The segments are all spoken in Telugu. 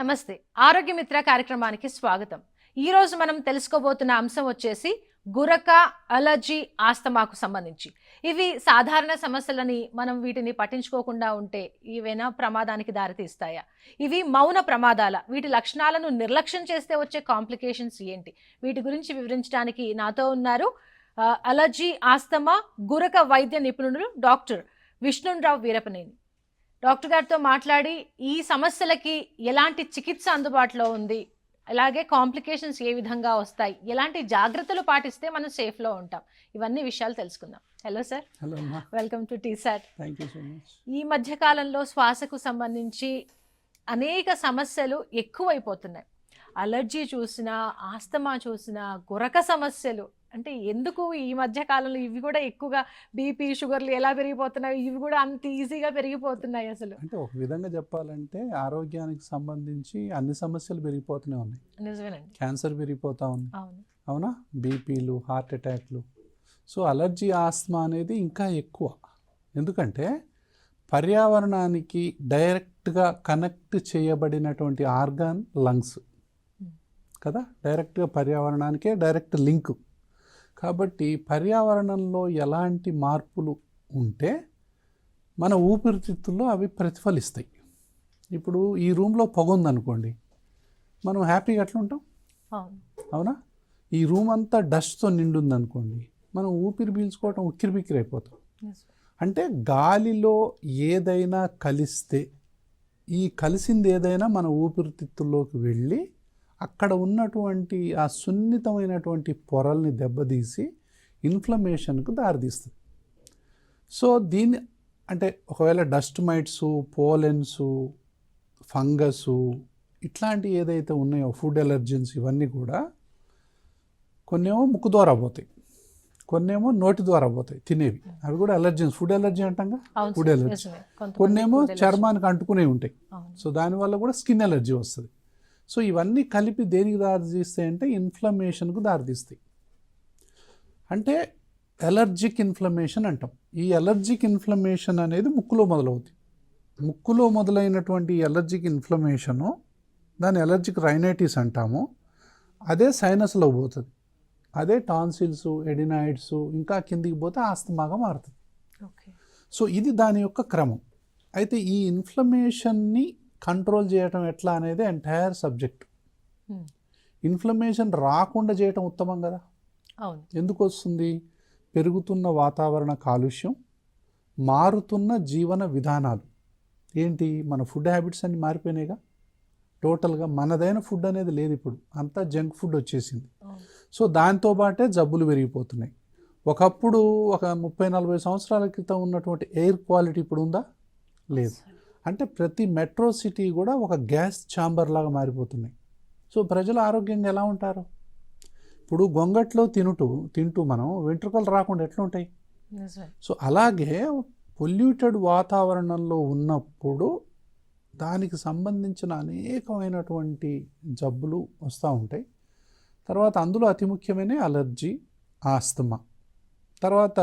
నమస్తే. ఆరోగ్య మిత్ర కార్యక్రమానికి స్వాగతం. ఈ రోజు మనం తెలుసుకోబోతున్న అంశం వచ్చేసి గురక, అలర్జీ, ఆస్తమాకు సంబంధించి. ఇవి సాధారణ సమస్యలని మనం వీటిని పట్టించుకోకుండా ఉంటే ఏవైనా ప్రమాదానికి దారితీస్తాయా? ఇవి మౌన ప్రమాదాల? వీటి లక్షణాలను నిర్లక్ష్యం చేస్తే వచ్చే కాంప్లికేషన్స్ ఏంటి? వీటి గురించి వివరించడానికి నాతో ఉన్నారు అలర్జీ, ఆస్తమా, గురక వైద్య నిపుణులు డాక్టర్ విష్ణురావు వీరపనేని. డాక్టర్ గారితో మాట్లాడి ఈ సమస్యలకి ఎలాంటి చికిత్స అందుబాటులో ఉంది, అలాగే కాంప్లికేషన్స్ ఏ విధంగా వస్తాయి, ఎలాంటి జాగ్రత్తలు పాటిస్తే మనం సేఫ్లో ఉంటాం, ఇవన్నీ విషయాలు తెలుసుకుందాం. Hello sir. హలో అమ్మా. Welcome to T-SAT. Thank you so much. ఈ మధ్య కాలంలో శ్వాసకు సంబంధించి అనేక సమస్యలు ఎక్కువైపోతున్నాయి. అలర్జీ చూసినా, ఆస్తమా చూసినా, గురక సమస్యలు, అంటే ఎందుకు ఈ మధ్య కాలంలో ఇవి కూడా ఎక్కువగా బీపీ, షుగర్లు ఎలా పెరిగిపోతున్నాయి, ఇవి కూడా అంత ఈజీగా పెరిగిపోతున్నాయి అసలు. అంటే ఒక విధంగా చెప్పాలంటే ఆరోగ్యానికి సంబంధించి అన్ని సమస్యలు పెరిగిపోతూనే ఉన్నాయి. నిజమేనండి. క్యాన్సర్ పెరిగిపోతూ ఉంది, అవును, అవునా, బీపీలు, హార్ట్ అటాక్లు. సో అలర్జీ, ఆస్తమా అనేది ఇంకా ఎక్కువ. ఎందుకంటే పర్యావరణానికి డైరెక్ట్గా కనెక్ట్ చేయబడినటువంటి ఆర్గాన్ లంగ్స్ కదా, డైరెక్ట్గా పర్యావరణానికే డైరెక్ట్ లింక్. కాబట్టి పర్యావరణంలో ఎలాంటి మార్పులు ఉంటే మన ఊపిరితిత్తుల్లో అవి ప్రతిఫలిస్తాయి. ఇప్పుడు ఈ రూమ్లో పొగ ఉందనుకోండి, మనం హ్యాపీగా ఎట్లా ఉంటాం, అవునా? ఈ రూమ్ అంతా డస్ట్తో నిండుందనుకోండి, మనం ఊపిరి పీల్చుకోవటం ఉక్కిరిబిక్కిరి అయిపోతాం. అంటే గాలిలో ఏదైనా కలిస్తే, ఈ కలిసింది ఏదైనా మన ఊపిరితిత్తుల్లోకి వెళ్ళి అక్కడ ఉన్నటువంటి ఆ సున్నితమైనటువంటి పొరల్ని దెబ్బతీసి ఇన్ఫ్లమేషన్కు దారితీస్తుంది. సో దీన్ని అంటే ఒకవేళ డస్ట్ మైట్సు, పోలెన్సు, ఫంగసు ఇట్లాంటివి ఏదైతే ఉన్నాయో, ఫుడ్ ఎలర్జెన్స్, ఇవన్నీ కూడా కొన్నేమో ముక్కు ద్వారా పోతాయి, కొన్నేమో నోటి ద్వారా పోతాయి తినేవి, అవి కూడా ఎలర్జెన్స్. ఫుడ్ ఎలర్జీ అంటాంగా, ఫుడ్ ఎలర్జీ. కొన్నేమో చర్మానికి అంటుకునే ఉంటాయి, సో దానివల్ల కూడా స్కిన్ ఎలర్జీ వస్తుంది. సో ఇవన్నీ కలిపి దేనికి దారితీస్తాయి అంటే ఇన్ఫ్లమేషన్కు దారితీస్తాయి. అంటే ఎలర్జిక్ ఇన్ఫ్లమేషన్ అంటాం. ఈ ఎలర్జిక్ ఇన్ఫ్లమేషన్ అనేది ముక్కులో మొదలవుతుంది. ముక్కులో మొదలైనటువంటి ఎలర్జిక్ ఇన్ఫ్లమేషను దాని ఎలర్జిక్ రైనైటిస్ అంటాము. అదే సైనస్లో పోతుంది, అదే టాన్సిల్స్, ఎడినాయిడ్స్, ఇంకా కిందికి పోతే ఆస్తమాగా మారుతుంది. సో ఇది దాని యొక్క క్రమం. అయితే ఈ ఇన్ఫ్లమేషన్ని కంట్రోల్ చేయటం ఎట్లా అనేది ఎంటైర్ సబ్జెక్ట్. ఇన్ఫ్లమేషన్ రాకుండా చేయటం ఉత్తమం కదా. అవును. ఎందుకు వస్తుంది? పెరుగుతున్న వాతావరణ కాలుష్యం, మారుతున్న జీవన విధానాలు. ఏంటి, మన ఫుడ్ హ్యాబిట్స్ అన్ని మారిపోయినాయిగా. టోటల్గా మనదైన ఫుడ్ అనేది లేదు, ఇప్పుడు అంతా జంక్ ఫుడ్ వచ్చేసింది. సో దాంతో పాటే జబ్బులు పెరిగిపోతున్నాయి. ఒకప్పుడు ఒక 30-40 సంవత్సరాల క్రితం ఉన్నటువంటి ఎయిర్ క్వాలిటీ ఇప్పుడు ఉందా? లేదు. అంటే ప్రతి మెట్రో సిటీ కూడా ఒక గ్యాస్ ఛాంబర్ లాగా మారిపోతున్నాయి. సో ప్రజలు ఆరోగ్యంగా ఎలా ఉంటారు? ఇప్పుడు గొంగట్లో తింటూ మనం వెంట్రుకలు రాకుండా ఎట్లా ఉంటాయి? సో అలాగే పొల్యూటెడ్ వాతావరణంలో ఉన్నప్పుడు దానికి సంబంధించిన అనేకమైనటువంటి జబ్బులు వస్తూ ఉంటాయి. తర్వాత అందులో అతి ముఖ్యమైన అలర్జీ, ఆస్తమా. తర్వాత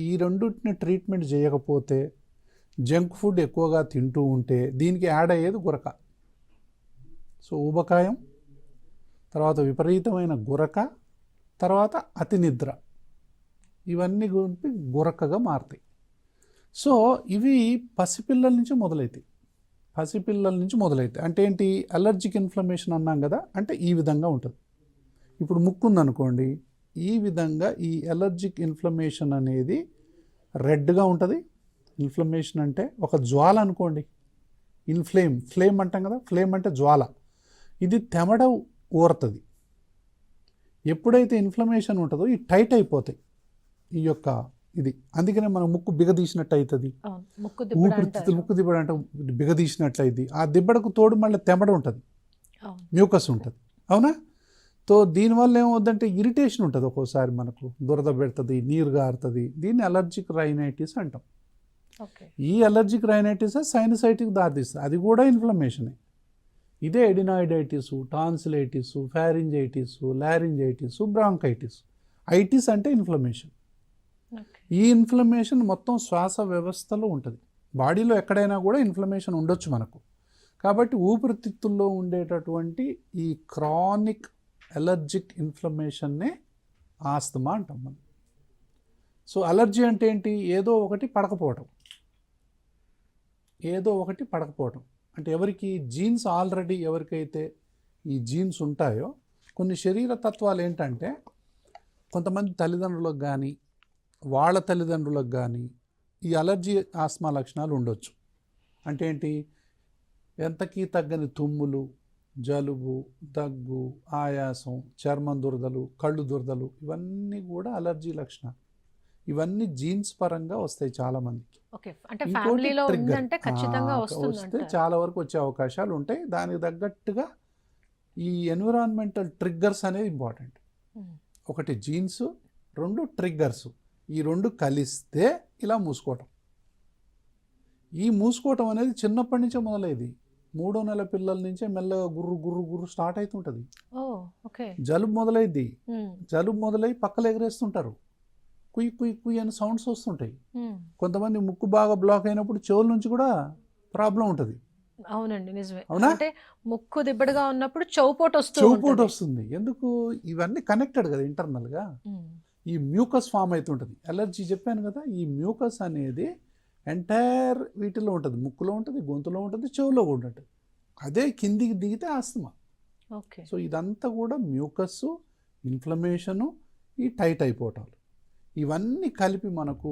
ఈ రెండింటిని ట్రీట్మెంట్ చేయకపోతే, జంక్ ఫుడ్ ఎక్కువగా తింటూ ఉంటే దీనికి యాడ్ అయ్యేది గురక. సో ఊబకాయం, తర్వాత విపరీతమైన గురక, తర్వాత అతి నిద్ర, ఇవన్నీ గురకగా మారుతాయి. సో ఇవి పసిపిల్లల నుంచి మొదలవుతాయి. అంటే ఏంటి, అలర్జిక్ ఇన్ఫ్లమేషన్ అన్నాం కదా, అంటే ఈ విధంగా ఉంటుంది. ఇప్పుడు ముక్కు ఉందనుకోండి, ఈ విధంగా ఈ అలర్జిక్ ఇన్ఫ్లమేషన్ అనేది రెడ్గా ఉంటుంది. ఇన్ఫ్లమేషన్ అంటే ఒక జ్వాల అనుకోండి, ఫ్లేమ్ అంటాం కదా, ఫ్లేమ్ అంటే జ్వాల. ఇది తెమడ ఊరుతుంది. ఎప్పుడైతే ఇన్ఫ్లమేషన్ ఉంటుందో ఈ టైట్ అయిపోతాయి ఈ యొక్క ఇది. అందుకనే మనం ముక్కు బిగదీసినట్టు అవుతుంది, ఊపిరితిత్తులు ముక్కు దిబ్బడ అంటే బిగదీసినట్లు అయింది. ఆ దిబ్బడకు తోడు మళ్ళీ తెమడ ఉంటుంది, మ్యూకస్ ఉంటుంది, అవునా? సో దీనివల్ల ఏమవుద్దంటే ఇరిటేషన్ ఉంటుంది, ఒక్కోసారి మనకు దురద పెడుతుంది, నీరు గారుతుంది. దీన్ని అలర్జిక్ రైనైటిస్ అంటాం. ఈ అలర్జిక్ రైనైటిస్ సైనసైటిక్ దారితీస్తుంది, అది కూడా ఇన్ఫ్లమేషనే. ఇదే adenoiditis, tonsillitis, pharyngitis, laryngitis, bronchitis. Itis అంటే ఇన్ఫ్లమేషన్. ఈ ఇన్ఫ్లమేషన్ మొత్తం శ్వాస వ్యవస్థలో ఉంటుంది. బాడీలో ఎక్కడైనా కూడా ఇన్ఫ్లమేషన్ ఉండొచ్చు మనకు, కాబట్టి ఊపిరితిత్తుల్లో ఉండేటటువంటి ఈ క్రానిక్ అలర్జిక్ ఇన్ఫ్లమేషన్నే ఆస్తమా అంటాం మనం. సో అలర్జీ అంటే ఏంటి? ఏదో ఒకటి పడకపోవటం, ఏదో ఒకటి పడకపోవటం. అంటే ఎవరికి జీన్స్ ఆల్రెడీ ఎవరికైతే ఈ జీన్స్ ఉంటాయో, కొన్ని శరీర తత్వాలు ఏంటంటే కొంతమంది తల్లిదండ్రులకు కానీ వాళ్ళ తల్లిదండ్రులకు కానీ ఈ అలర్జీ ఆస్మా లక్షణాలు ఉండొచ్చు. అంటే ఏంటి? ఎంతకీ తగ్గని తుమ్ములు, జలుబు, దగ్గు, ఆయాసం, చర్మం దురదలు, కళ్ళు దురదలు, ఇవన్నీ కూడా అలర్జీ లక్షణాలు. ఇవన్నీ జీన్స్ పరంగా వస్తాయి చాలా మందికి. ఓకే, అంటే ఇంకోటి ఫ్యామిలీలో ట్రిగ్గర్ ఉందంటే ఖచ్చితంగా వస్తే వస్తుంది. చాలా వరకు వచ్చే అవకాశాలు ఉంటాయి. దానికి తగ్గట్టుగా ఈ ఎన్విరాన్మెంటల్ ట్రిగ్గర్స్ అనేది ఇంపార్టెంట్. ఒకటి జీన్స్, రెండు ట్రిగ్గర్స్. ఈ రెండు కలిస్తే ఇలా మూసుకోవటం. ఈ మూసుకోవటం అనేది చిన్నప్పటి నుంచే మొదలైంది. 3వ నెల పిల్లల నుంచే మెల్లగా గుర్రు గుర్రు గుర్రు స్టార్ట్ అవుతుంటుంది. జలుబు మొదలైద్ది. జలుబు మొదలై పక్కలు ఎగరేస్తుంటారు. కుయ్ కుయ్ కుయ్ అని సౌండ్స్ వస్తుంటాయి. కొంతమంది ముక్కు బాగా బ్లాక్ అయినప్పుడు చెవుల నుంచి కూడా ప్రాబ్లం ఉంటుంది. అవునండి, నిజమే. అవునా? అంటే ముక్కు దిబ్బడుగా ఉన్నప్పుడు చౌపోటు వస్తుంది. ఎందుకు? ఇవన్నీ కనెక్టెడ్ కదా ఇంటర్నల్గా. ఈ మ్యూకస్ ఫామ్ అవుతుంటుంది. అలర్జీ చెప్పాను కదా, ఈ మ్యూకస్ అనేది ఎంటైర్ వీటిలో ఉంటుంది. ముక్కులో ఉంటుంది, గొంతులో ఉంటుంది, చెవులో కూడా ఉంటుంది. అదే కిందికి దిగితే ఆస్తమా. ఓకే. సో ఇదంతా కూడా మ్యూకస్, ఇన్ఫ్లమేషను, ఈ టైట్ అయిపోవటాలు, ఇవన్నీ కలిపి మనకు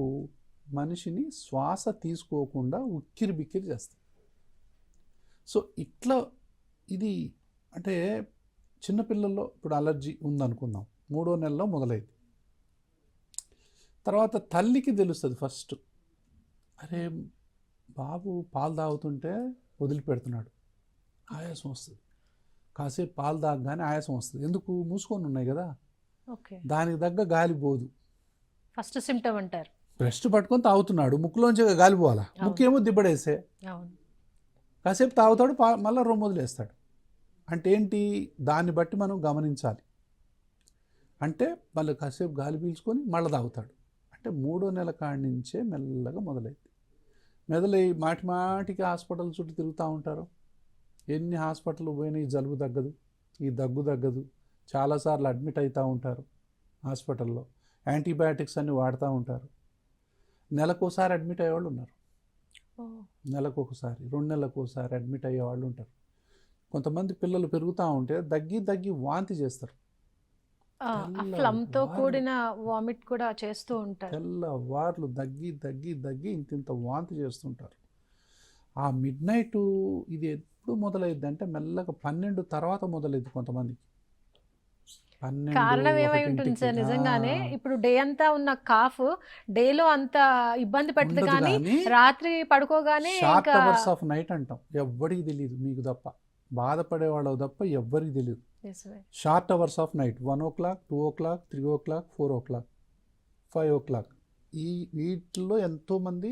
మనిషిని శ్వాస తీసుకోకుండా ఉక్కిరి బిక్కిరి చేస్తాయి. సో ఇట్లా ఇది అంటే చిన్నపిల్లల్లో ఇప్పుడు అలర్జీ ఉందనుకుందాం, 3వ నెలలో మొదలైంది. తర్వాత తల్లికి తెలుస్తుంది ఫస్ట్, అరే బాబు పాలు తాగుతుంటే వదిలిపెడుతున్నాడు, ఆయాసం వస్తుంది. కాసేపు పాలు తాగగానే ఆయాసం వస్తుంది. ఎందుకు? మూసుకొని ఉన్నాయి కదా, దానికి తగ్గ గాలి పోదు. ఫస్ట్ సిమ్టమ్ అంటారు. బ్రెస్ట్ పట్టుకొని తాగుతున్నాడు, ముక్కులోంచి గాలి పోవాలా, ముక్కేమో దిబ్బడేసే. కాసేపు తాగుతాడు, మళ్ళీ రొమ్ము వదిలేస్తాడు. అంటే ఏంటి? దాన్ని బట్టి మనం గమనించాలి. అంటే మళ్ళీ కాసేపు గాలి పీల్చుకొని మళ్ళీ తాగుతాడు. అంటే 3వ నెల కాడి నుంచే మెల్లగా మొదలైంది. మాటి మాటికి హాస్పిటల్ చుట్టూ తిరుగుతూ ఉంటారు. ఎన్ని హాస్పిటల్ పోయినా ఈ జలుబు తగ్గదు, ఈ దగ్గు తగ్గదు. చాలాసార్లు అడ్మిట్ అవుతూ ఉంటారు హాస్పిటల్లో. యాంటీబయాటిక్స్ అన్ని వాడుతూ ఉంటారు. నెలకోసారి అడ్మిట్ అయ్యేవాళ్ళు ఉన్నారు, నెలకొకసారి, 2 నెలలకోసారి అడ్మిట్ అయ్యేవాళ్ళు ఉంటారు. కొంతమంది పిల్లలు పెరుగుతూ ఉంటే దగ్గి వాంతి చేస్తారు. ఫ్లమ్తో కూడిన వామిట్ కూడా చేస్తూ ఉంటారు. తెల్లవార్లు దగ్గి ఇంత వాంతి చేస్తుంటారు. ఆ మిడ్ నైట్ ఇది ఎప్పుడు మొదలైద్ది అంటే మెల్లగా 12 తర్వాత మొదలైద్ది కొంతమందికి. కారణం ఏమై ఉంటుంది సార్? నిజంగానే ఇప్పుడు డే అంతా ఉన్న కాఫ్ డేలో అంత ఇబ్బంది పెట్టదు, కానీ రాత్రి పడుకోగానే షార్ట్ అవర్స్ ఆఫ్ నైట్ అంటాం. ఎవ్వడికి తెలియదు, మీకు తప్ప, బాధపడే వాళ్ళకు తప్ప ఎవ్వరికి తెలియదు. Short hours of night 1 o'clock, 2 o'clock, 3 o'clock, 4 o'clock, 5 o'clock. వీటిల్లో ఎంతోమంది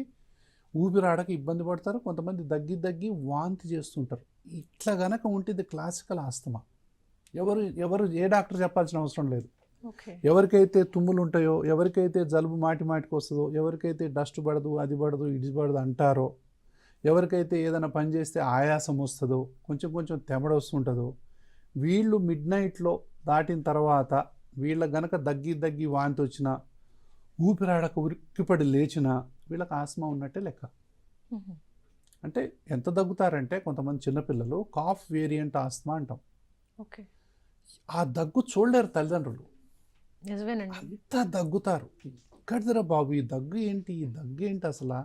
ఊపిరాడక ఇబ్బంది పడతారు. కొంతమంది దగ్గి వాంతి చేస్తుంటారు. ఇట్లా గనక ఉంటుంది క్లాసికల్ ఆస్తమా. ఎవరు ఏ డాక్టర్ చెప్పాల్సిన అవసరం లేదు. ఎవరికైతే తుమ్ములు ఉంటాయో, ఎవరికైతే జలుబు మాటికి వస్తుందో, ఎవరికైతే డస్ట్ పడదు, అది పడదు, ఇది పడదు అంటారో, ఎవరికైతే ఏదైనా పని చేస్తే ఆయాసం వస్తుందో, కొంచెం తెమడ వస్తుంటుందో, వీళ్ళు మిడ్ నైట్లో దాటిన తర్వాత వీళ్ళ గనక దగ్గి వాంతి వచ్చినా, ఊపిరాడక ఉరిక్కిపడి లేచినా వీళ్ళకి ఆస్మా ఉన్నట్టే లెక్క. అంటే ఎంత దగ్గుతారంటే కొంతమంది చిన్నపిల్లలు కాఫ్ వేరియంట్ ఆస్మా అంటాం. ఆ దగ్గు చూడలేరు తల్లిదండ్రులు, అంత దగ్గుతారు. ఇక్కడిదిరా బాబు ఈ దగ్గు ఏంటి అసలు,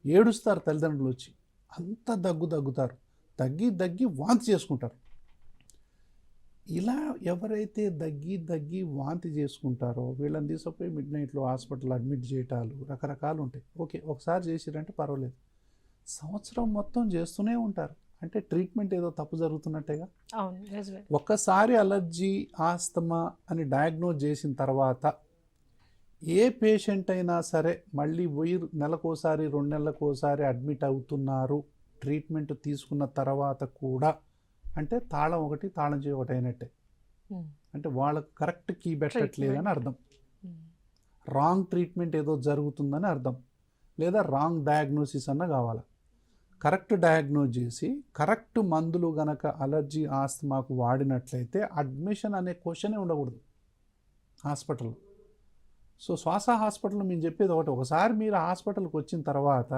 ఏడుస్తారు తల్లిదండ్రులు వచ్చి. అంత దగ్గుతారు, దగ్గి వాంతి చేసుకుంటారు. ఇలా ఎవరైతే దగ్గి వాంతి చేసుకుంటారో వీళ్ళని తీసుకుపోయి మిడ్ నైట్లో హాస్పిటల్ అడ్మిట్ చేయటాలు రకరకాలు ఉంటాయి. ఓకే, ఒకసారి చేసిరంటే పర్వాలేదు, సంవత్సరం మొత్తం చేస్తూనే ఉంటారు. అంటే ట్రీట్మెంట్ ఏదో తప్పు జరుగుతున్నట్టేగా. ఒక్కసారి అలర్జీ ఆస్తమా అని డయాగ్నోజ్ చేసిన తర్వాత ఏ పేషెంట్ అయినా సరే మళ్ళీ నెలకోసారి 2 నెలలకోసారి అడ్మిట్ అవుతున్నారు ట్రీట్మెంట్ తీసుకున్న తర్వాత కూడా. అంటే తాళం ఒకటి తాళం చేయి ఒకటి అయినట్టే. అంటే వాళ్ళకు కరెక్ట్ కీ పెట్టట్లేదని అర్థం, రాంగ్ ట్రీట్మెంట్ ఏదో జరుగుతుందని అర్థం, లేదా రాంగ్ డయాగ్నోసిస్ అన్న కావాలా. కరెక్ట్ డయాగ్నోజ్ చేసి కరెక్ట్ మందులు గనక అలర్జీ ఆస్తమాకు వాడినట్లయితే అడ్మిషన్ అనే క్వశ్చనే ఉండకూడదు హాస్పిటల్లో. సో శ్వాస హాస్పిటల్లో మేము చెప్పేది ఒకసారి మీరు హాస్పిటల్కి వచ్చిన తర్వాత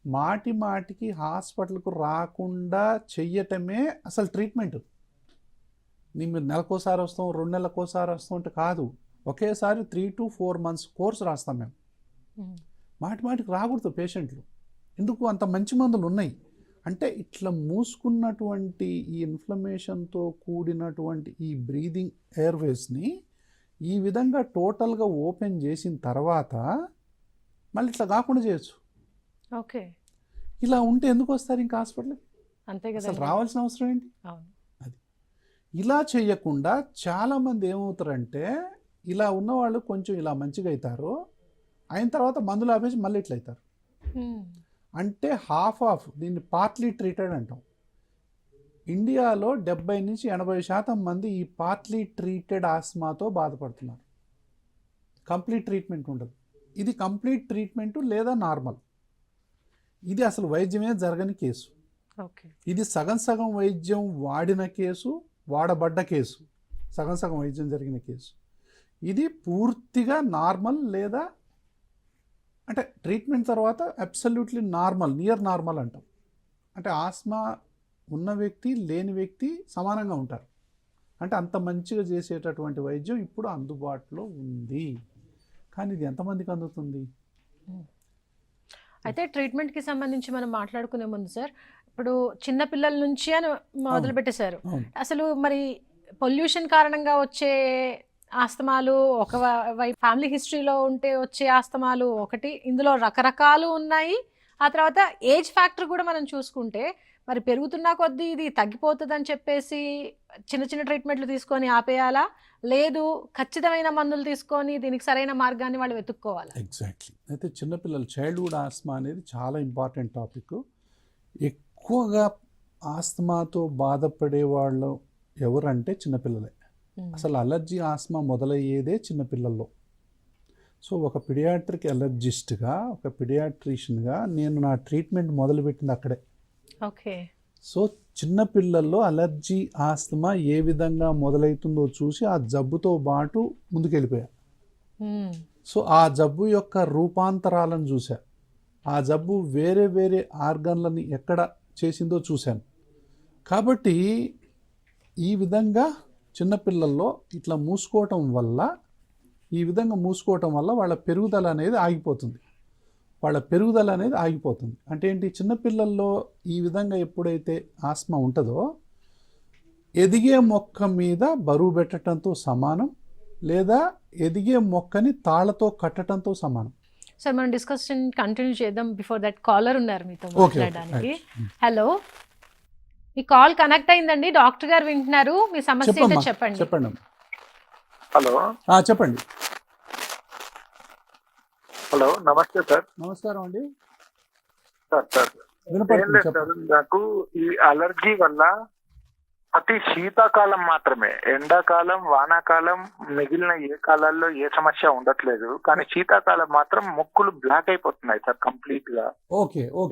మాటికి హాస్పిటల్కు రాకుండా చెయ్యటమే అసలు ట్రీట్మెంట్. మీరు నెలకోసారి వస్తాం, 2 నెలలకోసారి వస్తాం అంటే కాదు, ఒకేసారి 3 to 4 months కోర్సు రాస్తాం మేము. మాటికి రాకూడదు పేషెంట్లు. ఎందుకు? అంత మంచి మందులు ఉన్నాయి. అంటే ఇట్లా మూసుకున్నటువంటి ఈ ఇన్ఫ్లమేషన్తో కూడినటువంటి ఈ బ్రీదింగ్ ఎయిర్వేస్ని ఈ విధంగా టోటల్గా ఓపెన్ చేసిన తర్వాత మళ్ళీ ఇట్లా కాకుండా చేయొచ్చు. ఓకే, ఇలా ఉంటే ఎందుకు వస్తారు ఇంకా హాస్పిటల్కి? అంతే కదా, అసలు రావాల్సిన అవసరం ఏంటి? అది ఇలా చేయకుండా చాలామంది ఏమవుతారంటే ఇలా ఉన్నవాళ్ళు కొంచెం ఇలా మంచిగా అవుతారు, అయిన తర్వాత మందులు ఆపేసి మళ్ళీ ఇట్లా అవుతారు. అంటే హాఫ్ దీన్ని పార్ట్లీ ట్రీటెడ్ అంటాం. ఇండియాలో 70 నుంచి 80% మంది ఈ పార్ట్లీ ట్రీటెడ్ ఆస్మాతో బాధపడుతున్నారు. కంప్లీట్ ట్రీట్మెంట్ ఉండదు. ఇది కంప్లీట్ ట్రీట్మెంట్ లేదా నార్మల్. ఇది అసలు వైద్యమే జరగని కేసు. ఇది సగం వైద్యం వాడిన కేసు, వాడబడ్డ కేసు, సగం వైద్యం జరిగిన కేసు. ఇది పూర్తిగా నార్మల్ లేదా అంటే ట్రీట్మెంట్ తర్వాత అబ్సల్యూట్లీ నార్మల్, నియర్ నార్మల్ అంటాం. అంటే ఆస్మా ఉన్న వ్యక్తి లేని వ్యక్తి సమానంగా ఉంటారు. అంటే అంత మంచిగా చేసేటటువంటి వైద్యం ఇప్పుడు అందుబాటులో ఉంది. కానీ ఇది ఎంతమందికి అందుతుంది? అయితే ట్రీట్మెంట్కి సంబంధించి మనం మాట్లాడుకునే ముందు సార్, ఇప్పుడు చిన్న పిల్లల నుంచి అని మొదలు పెట్టేశారు. అసలు మరి పొల్యూషన్ కారణంగా వచ్చే ఆస్తమాలు ఒక ఫ్యామిలీ హిస్టరీలో ఉంటే వచ్చే ఆస్తమాలు ఒకటి, ఇందులో రకరకాలు ఉన్నాయి. ఆ తర్వాత ఏజ్ ఫ్యాక్టర్ కూడా మనం చూసుకుంటే మరి పెరుగుతున్న కొద్దీ ఇది తగ్గిపోతుంది అని చెప్పేసి చిన్న ట్రీట్మెంట్లు తీసుకొని ఆపేయాలా, లేదు ఖచ్చితమైన మందులు తీసుకొని దీనికి సరైన మార్గాన్ని వాళ్ళు వెతుక్కోవాలి? ఎగ్జాక్ట్లీ. అయితే చిన్నపిల్లలు చైల్డ్హుడ్ ఆస్తమా అనేది చాలా ఇంపార్టెంట్ టాపిక్. ఎక్కువగా ఆస్తమాతో బాధపడే వాళ్ళు ఎవరంటే చిన్నపిల్లలే. అసలు అలర్జీ ఆస్మా మొదలయ్యేదే చిన్నపిల్లల్లో. సో ఒక పిడియాట్రిక్ అలర్జిస్ట్గా, ఒక పిడియాట్రిషియన్గా నేను నా ట్రీట్మెంట్ మొదలుపెట్టింది అక్కడే. ఓకే. సో చిన్నపిల్లల్లో అలర్జీ ఆస్తమా ఏ విధంగా మొదలవుతుందో చూసి ఆ జబ్బుతో పాటు ముందుకెళ్ళిపోయా. సో ఆ జబ్బు యొక్క రూపాంతరాలను చూసా, ఆ జబ్బు వేరే ఆర్గన్లని ఎక్కడ చేసిందో చూశాను. కాబట్టి ఈ విధంగా చిన్నపిల్లల్లో ఇట్లా మూసుకోవటం వల్ల, ఈ విధంగా మూసుకోవటం వల్ల వాళ్ళ పెరుగుదల అనేది ఆగిపోతుంది. అంటే ఏంటి? చిన్నపిల్లల్లో ఈ విధంగా ఎప్పుడైతే ఆస్మా ఉంటుందో ఎదిగే మొక్క మీద బరువు పెట్టడంతో సమానం, లేదా ఎదిగే మొక్కని తాళ్లతో కట్టడంతో సమానం. సార్ మనం డిస్కషన్ కంటిన్యూ చేద్దాం. బిఫోర్ దట్ కాలర్ ఉన్నారు మీతో మాట్లాడడానికి. హలో, మీ కాల్ కనెక్ట్ అయిందండి, డాక్టర్ గారు వింటున్నారు, మీ సమస్య ఏంటో చెప్పండి. హలో, చెప్పండి. హలో, నమస్తే సార్. నమస్కారం అండి. సార్ నాకు ఈ అలర్జీ వల్ల అతి శీతాకాలం మాత్రమే, ఎండాకాలం, వానాకాలం, మిగిలిన ఏ కాలాల్లో ఏ సమస్య ఉండట్లేదు. కానీ శీతాకాలం మాత్రం ముక్కులు బ్లాక్ అయిపోతున్నాయి సార్ కంప్లీట్ గా.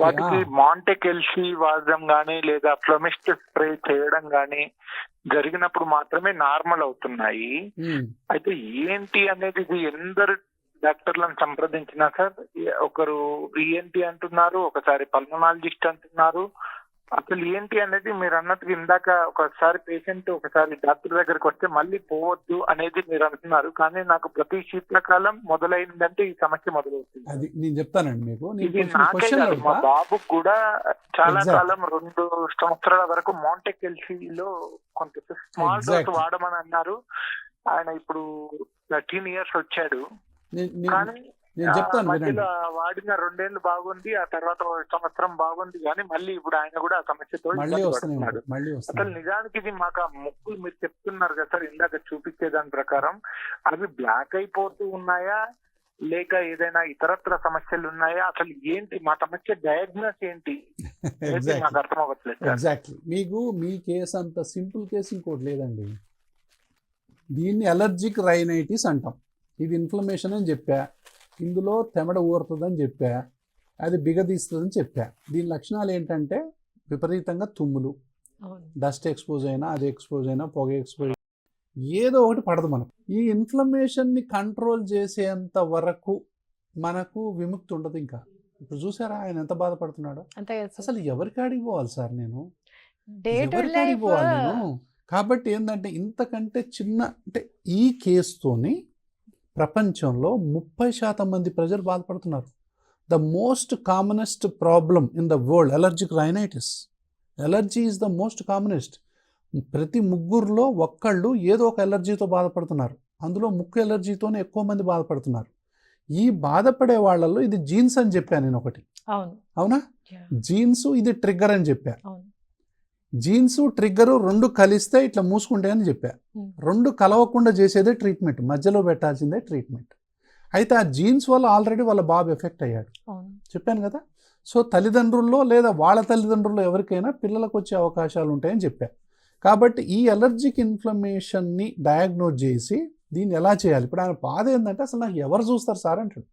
వాటికి మాంటెకెల్సీ వాడడం గానీ లేదా ఫ్లోమిస్ట్ స్ప్రే చేయడం గానీ జరిగినప్పుడు మాత్రమే నార్మల్ అవుతున్నాయి. అయితే ఏంటి అనేది ఇది ఎందరు డాక్టర్లను సంప్రదించినా సార్, ఒకరు ఈఎన్టీ అంటున్నారు, ఒకసారి పల్మనాలజిస్ట్ అంటున్నారు. అసలు ఏంటి అనేది మీరు అన్నట్టుగా ఇందాక ఒకసారి పేషెంట్ ఒకసారి డాక్టర్ దగ్గరికి వస్తే మళ్ళీ పోవద్దు అనేది మీరు అంటున్నారు. కానీ నాకు ప్రతి శీతాకాలం మొదలైందంటే ఈ సమస్య మొదలవుతుంది. అది నేను చెప్తానండి మీకు. ఇది నాకే కాదు, మా బాబుకు కూడా చాలా కాలం 2 సంవత్సరాల వరకు మాంటెకెల్సీలో కొంత స్మాల్ డోస్ వాడమని అన్నారు. ఆయన ఇప్పుడు 13 years వచ్చాడు. కానీ మధ్యలో వాడిన 2 ఏళ్ళు బాగుంది, ఆ తర్వాత 1 సంవత్సరం బాగుంది. కానీ మళ్ళీ ఇప్పుడు ఆయన కూడా ఆ సమస్యతో పడుతున్నాడు. అసలు నిజానికి ఇది మాకు ముక్కులు మీరు చెప్తున్నారు కదా సార్ ఇందాక చూపించేదాని ప్రకారం, అవి బ్లాక్ అయిపోతూ ఉన్నాయా లేక ఏదైనా ఇతరత్ర సమస్యలు ఉన్నాయా? అసలు ఏంటి మా సమస్య, డయాగ్నోస్ ఏంటి నాకు అర్థం అవ్వట్లేదు. ఎగ్జాక్ట్లీ. మీకు మీ కేసు అంత సింపుల్ కేసు ఇంకోటి లేదండి. దీన్ని అలర్జిక్ రైనైటిస్ అంటాం. ఇది ఇన్ఫ్లమేషన్ అని చెప్పా, ఇందులో తెమడ ఊరుతుందని చెప్పా. అది బిగదీస్తుందని చెప్పా. దీని లక్షణాలు ఏంటంటే విపరీతంగా తుమ్ములు, అవును. డస్ట్ ఎక్స్పోజ్ అయినా, అది ఎక్స్పోజ్ అయినా, పొగ ఎక్స్పోజ్ ఏదో ఒకటి పడదు మనకు. ఈ ఇన్ఫ్లమేషన్ని కంట్రోల్ చేసేంత వరకు మనకు విముక్తి ఉండదు. ఇంకా ఇప్పుడు చూసారా ఆయన ఎంత బాధపడుతున్నాడో. అంతే కదా సార్. అసలు ఎవరికి అడిగిపోవాలి సార్ నేను, డే టు ఎవరికి లైఫ్ అడిగిపోవాలి నేను? కాబట్టి ఏంటంటే ఇంతకంటే చిన్న అంటే ఈ కేసుతోని ప్రపంచంలో 30% మంది ప్రజలు బాధపడుతున్నారు. The most commonest problem in the world allergic rhinitis. Allergy is the most commonest. ప్రతి ముగ్గురులో ఒక్కళ్ళు ఏదో ఒక ఎలర్జీతో బాధపడుతున్నారు. అందులో ముక్కు ఎలర్జీతోనే ఎక్కువ మంది బాధపడుతున్నారు. ఈ బాధపడే వాళ్ళల్లో ఇది జీన్స్ అని చెప్పాను నేను ఒకటి. అవును. అవునా? జీన్స్ ఇది ట్రిగ్గర్ అని చెప్పా. అవును. జీన్స్ ట్రిగ్గరు రెండు కలిస్తే ఇట్లా మూసుకుంటే అని చెప్పా. రెండు కలవకుండా చేసేదే ట్రీట్మెంట్, మధ్యలో పెట్టాల్సిందే ట్రీట్మెంట్. అయితే ఆ జీన్స్ వల్ల ఆల్రెడీ వాళ్ళ బాబు ఎఫెక్ట్ అయ్యాడు, చెప్పాను కదా. సో తల్లిదండ్రుల్లో లేదా వాళ్ళ తల్లిదండ్రుల్లో ఎవరికైనా పిల్లలకు వచ్చే అవకాశాలు ఉంటాయని చెప్పా. కాబట్టి ఈ అలర్జిక్ ఇన్ఫ్లమేషన్ని డయాగ్నోజ్ చేసి దీన్ని ఎలా చేయాలి. ఇప్పుడు ఆయన బాధ ఏంటంటే అసలు నాకు ఎవరు చూస్తారు సార్ అంటాడు.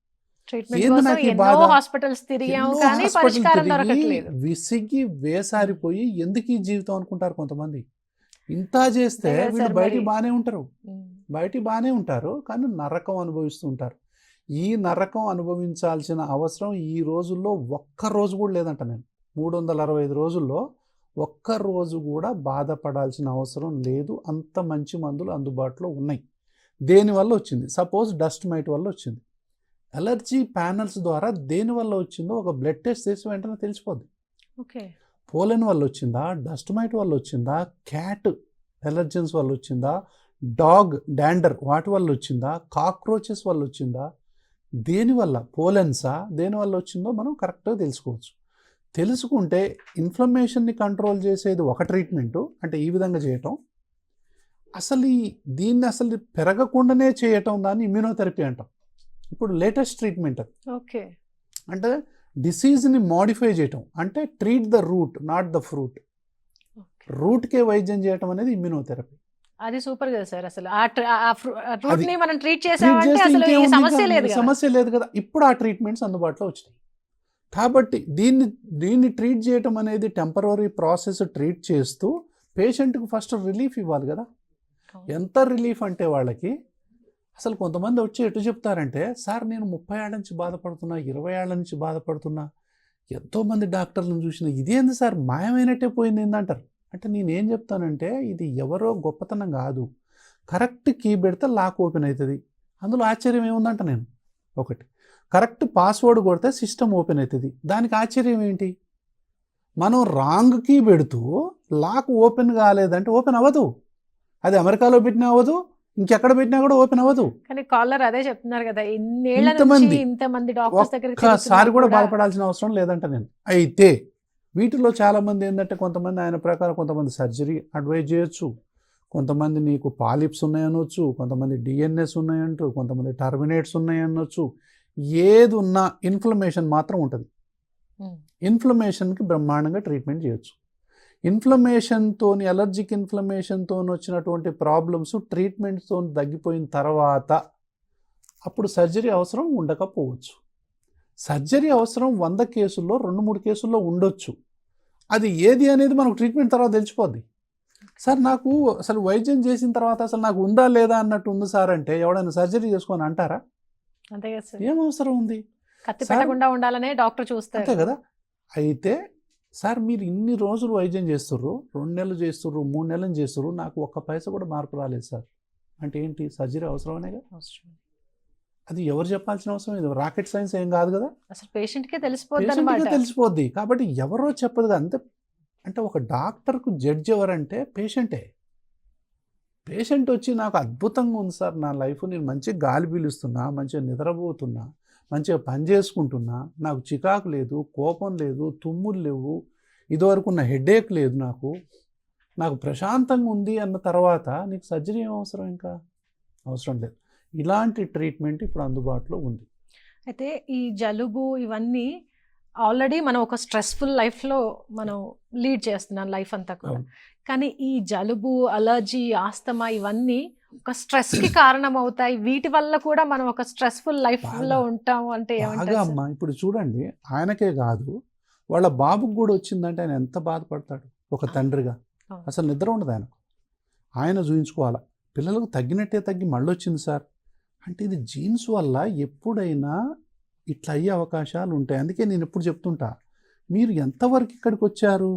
విసిగి వేసారిపోయి ఎందుకు ఈ జీవితం అనుకుంటారు కొంతమంది. ఇంత చేస్తే వీళ్ళు బయటికి బాగానే ఉంటారు, బయటికి బాగానే ఉంటారు, కానీ నరకం అనుభవిస్తూ ఉంటారు. ఈ నరకం అనుభవించాల్సిన అవసరం ఈ రోజుల్లో ఒక్క రోజు కూడా లేదంట. నేను 365 రోజుల్లో ఒక్క రోజు కూడా బాధపడాల్సిన అవసరం లేదు. అంత మంచి మందులు అందుబాటులో ఉన్నాయి. దేనివల్ల వచ్చింది? సపోజ్ డస్ట్ మైట్ వల్ల వచ్చింది. అలర్జీ ప్యానల్స్ ద్వారా దేని వల్ల వచ్చిందో ఒక బ్లడ్ టెస్ట్ చేసి వెంటనే తెలిసిపోద్ది. ఓకే, పోలెన్ వల్ల వచ్చిందా, డస్ట్ మైట్ వల్ల వచ్చిందా, క్యాట్ ఎలర్జెన్స్ వల్ల వచ్చిందా, డాగ్ డాండర్ వాటి వల్ల వచ్చిందా, కాక్రోచెస్ వల్ల వచ్చిందా, దేనివల్ల పోలెన్సా దేనివల్ల వచ్చిందో మనం కరెక్ట్గా తెలుసుకోవచ్చు. తెలుసుకుంటే ఇన్ఫ్లమేషన్ని కంట్రోల్ చేసేది ఒక ట్రీట్మెంటు, అంటే ఈ విధంగా చేయటం. అసలు దీన్ని అసలు పెరగకుండానే చేయటం దాన్ని ఇమ్యూనోథెరపీ అంటాం. ఇప్పుడు లేటెస్ట్ ట్రీట్మెంట్ అది. ఓకే, అంటే డిసీజ్ని మాడిఫై చేయటం, అంటే treat the root not the fruit. రూట్కే వైద్యం చేయటం అనేది ఇమ్యూనోథెరపీ. అది సూపర్ కదా సార్. అసలు మనం ట్రీట్ చేసామంటే అసలు ఈ సమస్య లేదు కదా. ఇప్పుడు ఆ ట్రీట్మెంట్స్ అందుబాటులో వచ్చినాయి. కాబట్టి దీన్ని ట్రీట్ చేయటం అనేది టెంపరరీ ప్రాసెస్. ట్రీట్ చేస్తూ పేషెంట్కి ఫస్ట్ రిలీఫ్ ఇవ్వాలి కదా. ఎంత రిలీఫ్ అంటే వాళ్ళకి అసలు కొంతమంది వచ్చి ఎటు చెప్తారంటే, సార్ నేను 30 ఏళ్ల నుంచి బాధపడుతున్నా, 20 ఏళ్ల నుంచి బాధపడుతున్నా, ఎంతోమంది డాక్టర్లను చూసిన, ఇదేంది సార్ మాయమైనట్టే పోయింది ఏందంటారు. అంటే నేనేం చెప్తానంటే ఇది ఎవరో గొప్పతనం కాదు. కరెక్ట్ కీ పెడితే లాక్ ఓపెన్ అవుతుంది, అందులో ఆశ్చర్యం ఏముందంట. నేను ఒకటి కరెక్ట్ పాస్వర్డ్ కొడితే సిస్టమ్ ఓపెన్ అవుతుంది, దానికి ఆశ్చర్యం ఏంటి. మనం రాంగ్ కీ పెడుతూ లాక్ ఓపెన్ కాలేదంటే ఓపెన్ అవ్వదు. అది అమెరికాలో పెట్టినా అవ్వదు, ఇంకెక్కడ పెట్టినా కూడా ఓపెన్ అవ్వదు. కానీ కాలర్ అదే చెప్తున్నారు కదా, ఇంతమంది డాక్టర్స్ దగ్గరికి ఒక్కసారి కూడా బాధపడాల్సిన అవసరం లేదంట నేను. అయితే వీటిలో చాలామంది ఏంటంటే, కొంతమంది ఆయన ప్రకారం కొంతమంది సర్జరీ అడ్వైజ్ చేయొచ్చు, కొంతమంది నీకు పాలిప్స్ ఉన్నాయనొచ్చు, కొంతమంది డిఎన్ఎస్ ఉన్నాయంటారు, కొంతమంది టర్మినేట్స్ ఉన్నాయనొచ్చు. ఏది ఉన్నా ఇన్ఫ్లమేషన్ మాత్రం ఉంటుంది. ఇన్ఫ్లమేషన్కి బ్రహ్మాండంగా ట్రీట్మెంట్ చేయొచ్చు. ఇన్ఫ్లమేషన్తో అలర్జిక్ ఇన్ఫ్లమేషన్తో వచ్చినటువంటి ప్రాబ్లమ్స్ ట్రీట్మెంట్తో తగ్గిపోయిన తర్వాత అప్పుడు సర్జరీ అవసరం ఉండకపోవచ్చు. సర్జరీ అవసరం 100 కేసుల్లో 2-3 కేసుల్లో ఉండొచ్చు. అది ఏది అనేది మనకు ట్రీట్మెంట్ తర్వాత తెలిసిపోద్ది. సార్ నాకు అసలు వైద్యం చేసిన తర్వాత అసలు నాకు ఉందా లేదా అన్నట్టు ఉంది సార్ అంటే ఎవడైనా సర్జరీ చేసుకొని అంటారా? అంతే కదా సార్. ఏం అవసరం ఉంది? కత్తి పెట్టకుండా ఉండాలనే డాక్టర్ చూస్తారు. అంతే కదా. అయితే సార్ మీరు ఇన్ని రోజులు వైద్యం చేస్తుర్రు, 2 నెలలు చేస్తుర్రు, 3 నెలలు చేస్తుర్రు, నాకు ఒక్క పైసా కూడా మార్పు రాలేదు సార్ అంటే ఏంటి? సర్జరీ అవసరమనేగా. అవసరం. అది ఎవరు చెప్పాల్సిన అవసరం లేదు. రాకెట్ సైన్స్ ఏం కాదు కదా. అసలు పేషెంట్కే తెలిసిపోద్ది. కాబట్టి ఎవరో చెప్పదు అంతే. అంటే ఒక డాక్టర్కు జడ్జ్ ఎవరంటే పేషెంటే. పేషెంట్ వచ్చి నాకు అద్భుతంగా ఉంది సార్ నా లైఫ్, నేను మంచిగా గాలి పీలుస్తున్నా, మంచిగా నిద్రపోతున్నా, మంచిగా పని చేసుకుంటున్నా, నాకు చికాకు లేదు, కోపం లేదు, తుమ్ములు లేవు, ఇదివరకు ఉన్న హెడేక్ లేదు, నాకు ప్రశాంతంగా ఉంది అన్న తర్వాత నీకు సర్జరీ ఏం అవసరం? ఇంకా అవసరం లేదు. ఇలాంటి ట్రీట్మెంట్ ఇప్పుడు అందుబాటులో ఉంది. అయితే ఈ జలుబు ఇవన్నీ ఆల్రెడీ మనం ఒక స్ట్రెస్ఫుల్ లైఫ్లో మనం లీడ్ చేస్తున్నాం లైఫ్ అంతా కూడా. కానీ ఈ జలుబు, అలర్జీ, ఆస్తమా ఇవన్నీ ఒక స్ట్రెస్ కి కారణం అవుతాయి, వీటి వల్ల కూడా మనం ఒక స్ట్రెస్ఫుల్ లైఫ్ లో బాగా ఉంటాము అంటే బాగా ఏమంటారు అమ్మా, ఇప్పుడు చూడండి, ఆయనకే కాదు వాళ్ళ బాబుకు కూడా వచ్చిందంటే ఆయన ఎంత బాధపడతాడు ఒక తండ్రిగా. అవును. అసలు నిద్ర ఉండదు ఆయనకు. ఆయన చూయించుకోవాలా, పిల్లలకు తగ్గినట్టే తగ్గి మళ్ళీ వచ్చింది సార్ అంటే ఇది జీన్స్ వల్ల ఎప్పుడైనా ఇట్లా అయ్యే అవకాశాలు ఉంటాయి. అందుకే నేను ఎప్పుడు చెప్తుంటా, మీరు ఎంతవరకు ఇక్కడికి వచ్చారు.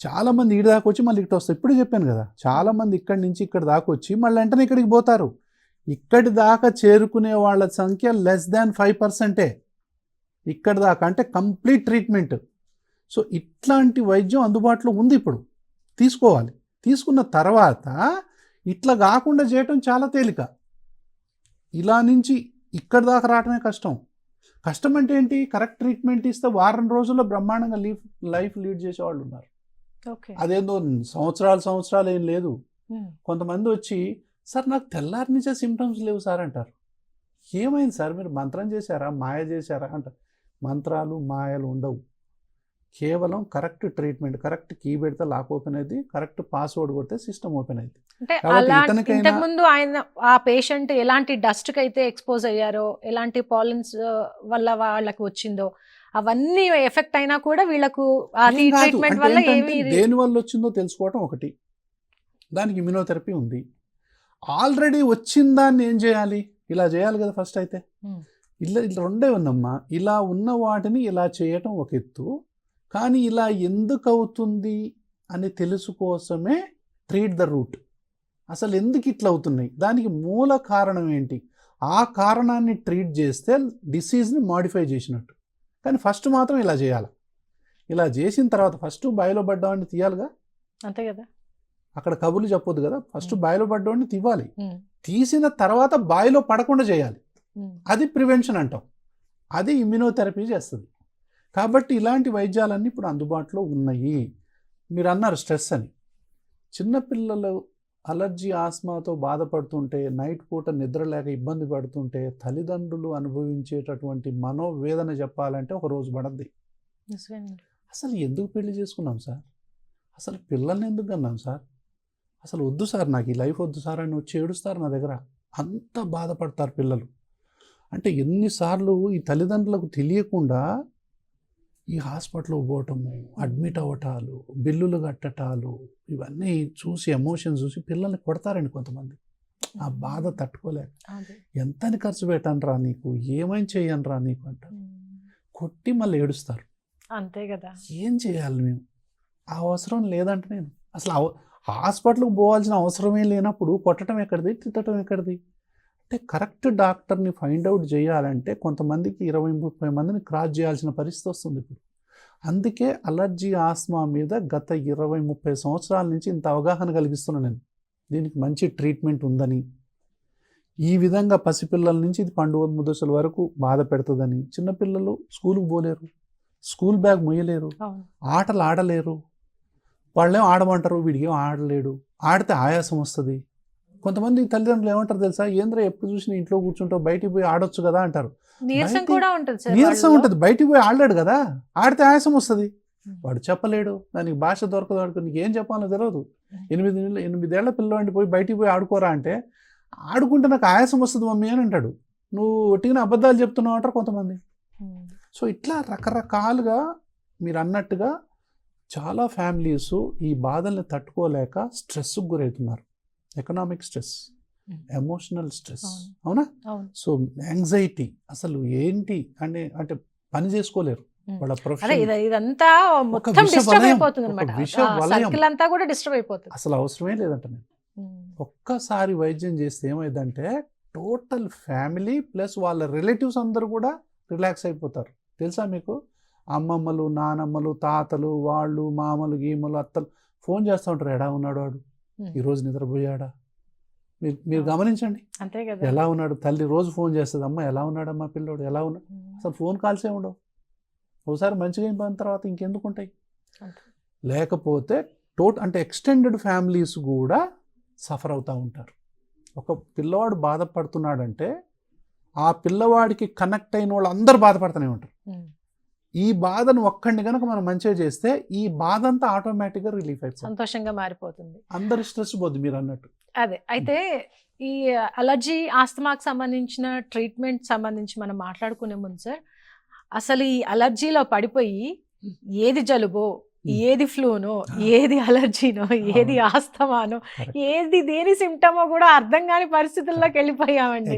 చాలామంది ఈడి దాకా వచ్చి మళ్ళీ ఇటు వస్తారు. ఇప్పుడు చెప్పాను కదా, చాలామంది ఇక్కడి నుంచి ఇక్కడ దాకా వచ్చి మళ్ళీ వెంటనే ఇక్కడికి పోతారు. ఇక్కడి దాకా చేరుకునే వాళ్ళ సంఖ్య <5%. ఇక్కడి దాకా అంటే కంప్లీట్ ట్రీట్మెంట్. సో ఇట్లాంటి వైద్యం అందుబాటులో ఉంది, ఇప్పుడు తీసుకోవాలి. తీసుకున్న తర్వాత ఇట్లా కాకుండా చేయటం చాలా తేలిక. ఇలా నుంచి ఇక్కడి దాకా రావటమే కష్టం. కష్టం అంటే ఏంటి, కరెక్ట్ ట్రీట్మెంట్ ఇస్తే వారం రోజుల్లో బ్రహ్మాండంగా లైఫ్ లీడ్ చేసేవాళ్ళు ఉన్నారు. అదేందో సంవత్సరాలు ఏం లేదు. కొంతమంది వచ్చి సార్ నాకు తెల్లారి నుంచే సిమ్టమ్స్ లేవు సార్ అంటారు. ఏమైంది సార్, మీరు మంత్రం చేశారా, మాయ చేశారా అంటారు. మంత్రాలు మాయలు ఉండవు. కేవలం కరెక్ట్ ట్రీట్మెంట్, కరెక్ట్ కీ పెడితే లాక్ ఓపెన్ అయింది, కరెక్ట్ పాస్వర్డ్ కొడితే సిస్టమ్ ఓపెన్ అయింది. అంటే కాబట్టి ఇంతకు ముందు ఆయన ఆ పేషెంట్ ఎలాంటి డస్ట్ కి అయితే ఎక్స్పోజ్ అయ్యారో, ఎలాంటి పాలన్స్ వల్ల వాళ్ళకి వచ్చిందో, అవన్నీ ఎఫెక్ట్ అయినా కూడా వీళ్ళకు ఏం కాదు. ట్రీట్మెంట్ అంటే వల్ల ఏంటంటే ఏమి దేని వల్ల వచ్చిందో తెలుసుకోవటం ఒకటి, దానికి ఇమ్యునోథెరపీ ఉంది. ఆల్రెడీ వచ్చిన దాన్ని ఏం చేయాలి, ఇలా చేయాలి కదా ఫస్ట్. అయితే ఇలా రెండే ఉందమ్మా. ఇలా ఉన్న వాటిని ఇలా చేయటం ఒక ఎత్తు, కానీ ఇలా ఎందుకు అవుతుంది అని తెలుసుకోసమే ట్రీట్ ద రూట్. అసలు ఎందుకు ఇట్లా అవుతున్నాయి, దానికి మూల కారణం ఏంటి, ఆ కారణాన్ని ట్రీట్ చేస్తే డిసీజ్ని మాడిఫై చేసినట్టు. కానీ ఫస్ట్ మాత్రం ఇలా చేయాలి. ఇలా చేసిన తర్వాత ఫస్ట్ బాయిలో పడ్డవాడిని తీయాలిగా, అంతే కదా. అక్కడ కబుర్లు చెప్పొద్దు కదా, ఫస్ట్ బాయిలో పడ్డవాడిని తీయాలి. తీసిన తర్వాత బాయిలో పడకుండా చేయాలి. అది ప్రివెన్షన్ అంటాం, అది ఇమ్యునోథెరపీ చేస్తుంది. కాబట్టి ఇలాంటి వైద్యాలన్నీ ఇప్పుడు అందుబాటులో ఉన్నాయి. మీరు అన్నారు స్ట్రెస్ అని. చిన్నపిల్లలు అలర్జీ ఆస్మాతో బాధపడుతుంటే, నైట్ పూట నిద్ర లేక ఇబ్బంది పడుతుంటే, తల్లిదండ్రులు అనుభవించేటటువంటి మనోవేదన చెప్పాలంటే ఒక రోజు పడద్ది. అసలు ఎందుకు పెళ్లి చేసుకున్నాం సార్, అసలు పిల్లల్ని ఎందుకు అన్నాం సార్, అసలు వద్దు సార్, నాకు ఈ లైఫ్ వద్దు సార్ అని వచ్చి ఏడుస్తారు నా దగ్గర. అంత బాధపడతారు పిల్లలు. అంటే ఎన్నిసార్లు ఈ తల్లిదండ్రులకు తెలియకుండా ఈ హాస్పిటల్కి పోవటము, అడ్మిట్ అవ్వటాలు, బిల్లులు కట్టటాలు, ఇవన్నీ చూసి ఎమోషన్ చూసి పిల్లల్ని కొడతారండి కొంతమంది. ఆ బాధ తట్టుకోలేక, ఎంతని ఖర్చు పెట్టను రా నీకు, ఏమైనా చేయను రా నీకు అంటారు. కొట్టి మళ్ళీ ఏడుస్తారు. అంతే కదా. ఏం చేయాలి మేము, ఆ అవసరం లేదంటే నేను అసలు హాస్పిటల్కి పోవాల్సిన అవసరమే లేనప్పుడు కొట్టడం ఎక్కడిది, తిట్టడం ఎక్కడిది. అంటే కరెక్ట్ డాక్టర్ని ఫైండ్ అవుట్ చేయాలంటే కొంతమందికి 20-30 మందిని క్రాస్ చేయాల్సిన పరిస్థితి వస్తుంది ఇప్పుడు. అందుకే అలర్జీ ఆస్మా మీద గత 20-30 సంవత్సరాల నుంచి ఇంత అవగాహన కలిగిస్తున్నాను నేను. దీనికి మంచి ట్రీట్మెంట్ ఉందని, ఈ విధంగా పసిపిల్లల నుంచి ఇది పండుగ ముదసల వరకు బాధ పెడుతుందని. చిన్నపిల్లలు స్కూల్కి పోలేరు, స్కూల్ బ్యాగ్ మొయ్యలేరు, ఆటలు ఆడలేరు. వాళ్ళేం ఆడమంటారు, వీడికి ఏం ఆడలేడు, ఆడితే ఆయాసం వస్తుంది. కొంతమంది తల్లిదండ్రులు ఏమంటారు తెలుసా, ఏంద్ర ఎప్పుడు చూసినా ఇంట్లో కూర్చుంటావు, బయటికి పోయి ఆడొచ్చు కదా అంటారు. నీరసం కూడా ఉంటుంది, నీరసం ఉంటుంది, బయటికి పోయి ఆడలేడు కదా, ఆడితే ఆయాసం వస్తుంది. వాడు చెప్పలేడు, దానికి భాష దొరకదు, వాడికి నీకు ఏం చెప్పాలో తెలియదు. 8 ఏళ్ల పిల్లవాడిని పోయి బయటికి పోయి ఆడుకోరా అంటే, ఆడుకుంటే నాకు ఆయాసం వస్తుంది మమ్మీ అని అంటాడు. నువ్వు ఒట్టిగా అబద్ధాలు చెప్తున్నావు అంటారు కొంతమంది. సో ఇట్లా రకరకాలుగా మీరు అన్నట్టుగా చాలా ఫ్యామిలీస్ ఈ బాధల్ని తట్టుకోలేక స్ట్రెస్కి గురవుతున్నారు. ఎకనామిక్ స్ట్రెస్, ఎమోషనల్ స్ట్రెస్, అవునా. సో యాంగ్జైటీ అసలు ఏంటి అంటే పని చేసుకోలేరు, వాళ్ళ ప్రొఫెషన్ ఇదంతా మొత్తం డిస్టర్బ్ అయిపోతుంది అన్నమాట. సర్కిల్ అంతా కూడా డిస్టర్బ్ అయిపోతుంది. అసలు అవసరమే లేదంట. నేను ఒక్కసారి వైద్యం చేస్తే ఏమైందంటే టోటల్ ఫ్యామిలీ ప్లస్ వాళ్ళ రిలేటివ్స్ అందరూ కూడా రిలాక్స్ అయిపోతారు. తెలుసా మీకు, అమ్మమ్మలు, నానమ్మలు, తాతలు, వాళ్ళు, మామలు, గీమలు, అత్తలు ఫోన్ చేస్తూ ఉంటారు, ఎడా ఉన్నాడు వాడు, ఈరోజు నిద్రపోయాడా. మీరు గమనించండి, అంతే కదా, ఎలా ఉన్నాడు. తల్లి రోజు ఫోన్ చేస్తుంది, అమ్మ ఎలా ఉన్నాడమ్మా పిల్లోడు, ఎలా ఉన్నాడు. అసలు ఫోన్ కాల్సే ఉండవు. ఒకసారి మంచిగా అయిపోయిన తర్వాత ఇంకెందుకు ఉంటాయి. లేకపోతే అంటే ఎక్స్టెండెడ్ ఫ్యామిలీస్ కూడా సఫర్ అవుతూ ఉంటారు. ఒక పిల్లవాడు బాధపడుతున్నాడంటే ఆ పిల్లవాడికి కనెక్ట్ అయిన వాళ్ళు అందరూ బాధపడుతూనే ఉంటారు. ఈ బాధను ఒక్కడిని కనుక మనం మంచిగా చేస్తే ఈ బాధ అంతా ఆటోమేటిక్గా రిలీఫ్ అయిపోతుంది, సంతోషంగా మారిపోతుంది. అందరి స్ట్రెస్ పోద్ది మీరు అన్నట్టు. అదే అయితే ఈ అలర్జీ ఆస్తమాకు సంబంధించిన ట్రీట్మెంట్ సంబంధించి మనం మాట్లాడుకునే ముందు సార్, అసలు ఈ అలర్జీలో పడిపోయి ఏది జలుబో, ఏది ఫ్లూనో, ఏది అలర్జీనో, ఏది ఆస్తమానో, ఏది దేని సిమ్టమో కూడా అర్థం కాని పరిస్థితుల్లోకి వెళ్ళిపోయామండి.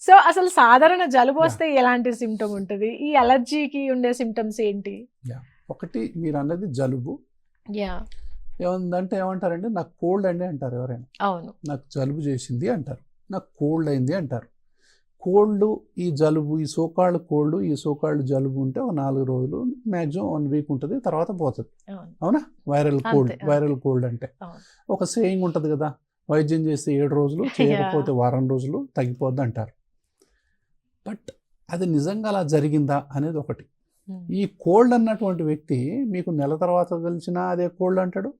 సో అసలు సాధారణ జలుబు వస్తే ఎలాంటి సిమ్టమ్ ఉంటుంది, ఈ అలర్జీకి ఉండే సిమ్టమ్స్ ఏంటి? ఒకటి మీరు అన్నది జలుబు. ఏముందంటే ఏమంటారంటే నాకు కోల్డ్ అండి అంటారు ఎవరైనా. అవును, నాకు జలుబు చేసింది అంటారు, నాకు కోల్డ్ అయింది అంటారు. కోల్డ్, ఈ జలుబు, ఈ సోకాళ్ళు కోల్డ్, ఈ సోకాళ్ళు జలుబు ఉంటే ఒక 4 రోజులు మ్యాక్సిమం 1 వీక్ ఉంటుంది, తర్వాత పోతుంది. అవునా? వైరల్ కోల్డ్ అంటే ఒక సేయింగ్ ఉంటుంది కదా, వైద్యం చేస్తే 7 రోజులు, చేయకపోతే వారం రోజులు తగ్గిపోద్ది అంటారు. బట్ అది నిజంగా అలా జరిగిందా అనేది ఒకటి. ఈ కోల్డ్ అన్నటువంటి వ్యక్తి మీకు నెల తర్వాత కలిసినా అదే కోల్డ్ అంటాడు,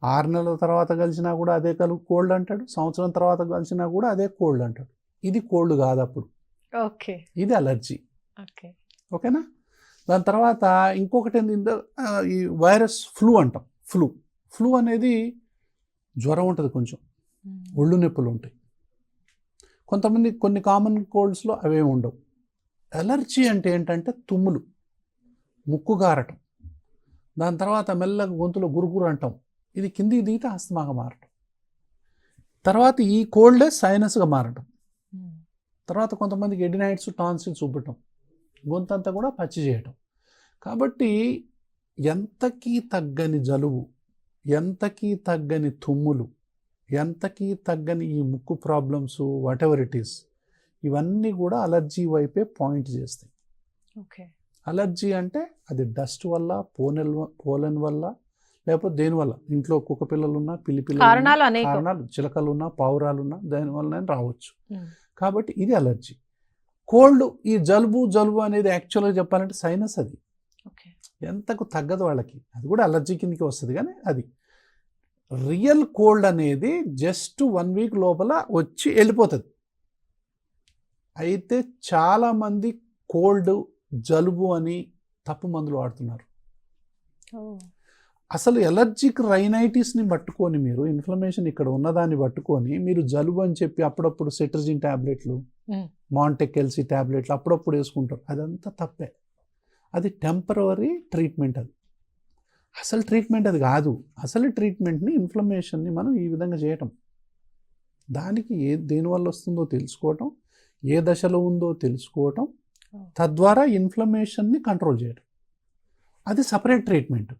6 నెలల తర్వాత కలిసినా కూడా అదే కోల్డ్ అంటాడు, సంవత్సరం తర్వాత కలిసినా కూడా అదే కోల్డ్ అంటాడు. ఇది కోల్డ్ కాదు అప్పుడు, ఇది అలర్జీ. ఓకేనా? దాని తర్వాత ఇంకొకటి ఏంటంటే ఈ వైరస్ ఫ్లూ అంటాం. ఫ్లూ అనేది జ్వరం ఉంటుంది, కొంచెం ఒళ్ళు నొప్పులు ఉంటాయి. కొంతమంది కొన్ని కామన్ కోల్డ్స్లో అవే ఉండవు. అలర్జీ అంటే ఏంటంటే తుమ్ములు, ముక్కు గారటం, దాని తర్వాత మెల్లగా గొంతులో గురుగురు అంటాం, ఇది కిందికి దిగితే ఆస్తమాగా మారటం, తర్వాత ఈ కోల్డే సైనస్గా మారటం, తర్వాత కొంతమందికి ఎడినైట్స్, టాన్సిల్స్ ఉబ్బటం, గొంతంతా కూడా పచ్చి చేయటం. కాబట్టి ఎంతకీ తగ్గని జలుబు, ఎంతకీ తగ్గని తుమ్ములు, ఎంతకీ తగ్గని ఈ ముక్కు problems, what ever it is, ఇవన్నీ కూడా అలర్జీ వైపే పాయింట్ చేస్తాయి. అలర్జీ అంటే అది డస్ట్ వల్ల, పోలెన్ వల్ల, లేకపోతే దేనివల్ల, ఇంట్లో కుక్క పిల్లలున్నా, పిల్లి కారణాలు, చిలకలున్నా, పావురాలున్నా, దానివల్ల రావచ్చు. కాబట్టి ఇది అలర్జీ. కోల్డ్, ఈ జలుబు అనేది యాక్చువల్గా చెప్పాలంటే సైనస్. అది ఎంతకు తగ్గదు వాళ్ళకి, అది కూడా అలర్జీ కిందకి వస్తుంది. కానీ అది రియల్ కోల్డ్ అనేది జస్ట్ 1 వీక్ లోపల వచ్చి వెళ్ళిపోతుంది. అయితే చాలామంది కోల్డ్, జలుబు అని తప్పు మందులు వాడుతున్నారు. అసలు ఎలర్జిక్ రైనైటిస్ని పట్టుకొని, మీరు ఇన్ఫ్లమేషన్ ఇక్కడ ఉన్నదాన్ని పట్టుకొని మీరు జలుబు అని చెప్పి అప్పుడప్పుడు సెట్రజిన్ ట్యాబ్లెట్లు, మాంటెకెల్సీ ట్యాబ్లెట్లు అప్పుడప్పుడు వేసుకుంటారు. అదంతా తప్పే. అది టెంపరరీ ట్రీట్మెంట్. అది అసలు ట్రీట్మెంట్ అది కాదు. అసలు ట్రీట్మెంట్ని, ఇన్ఫ్లమేషన్ని మనం ఈ విధంగా చేయటం, దానికి దేనివల్ల వస్తుందో తెలుసుకోవటం, ఏ దశలో ఉందో తెలుసుకోవటం, తద్వారా ఇన్ఫ్లమేషన్ని కంట్రోల్ చేయటం, అది సపరేట్ ట్రీట్మెంట్.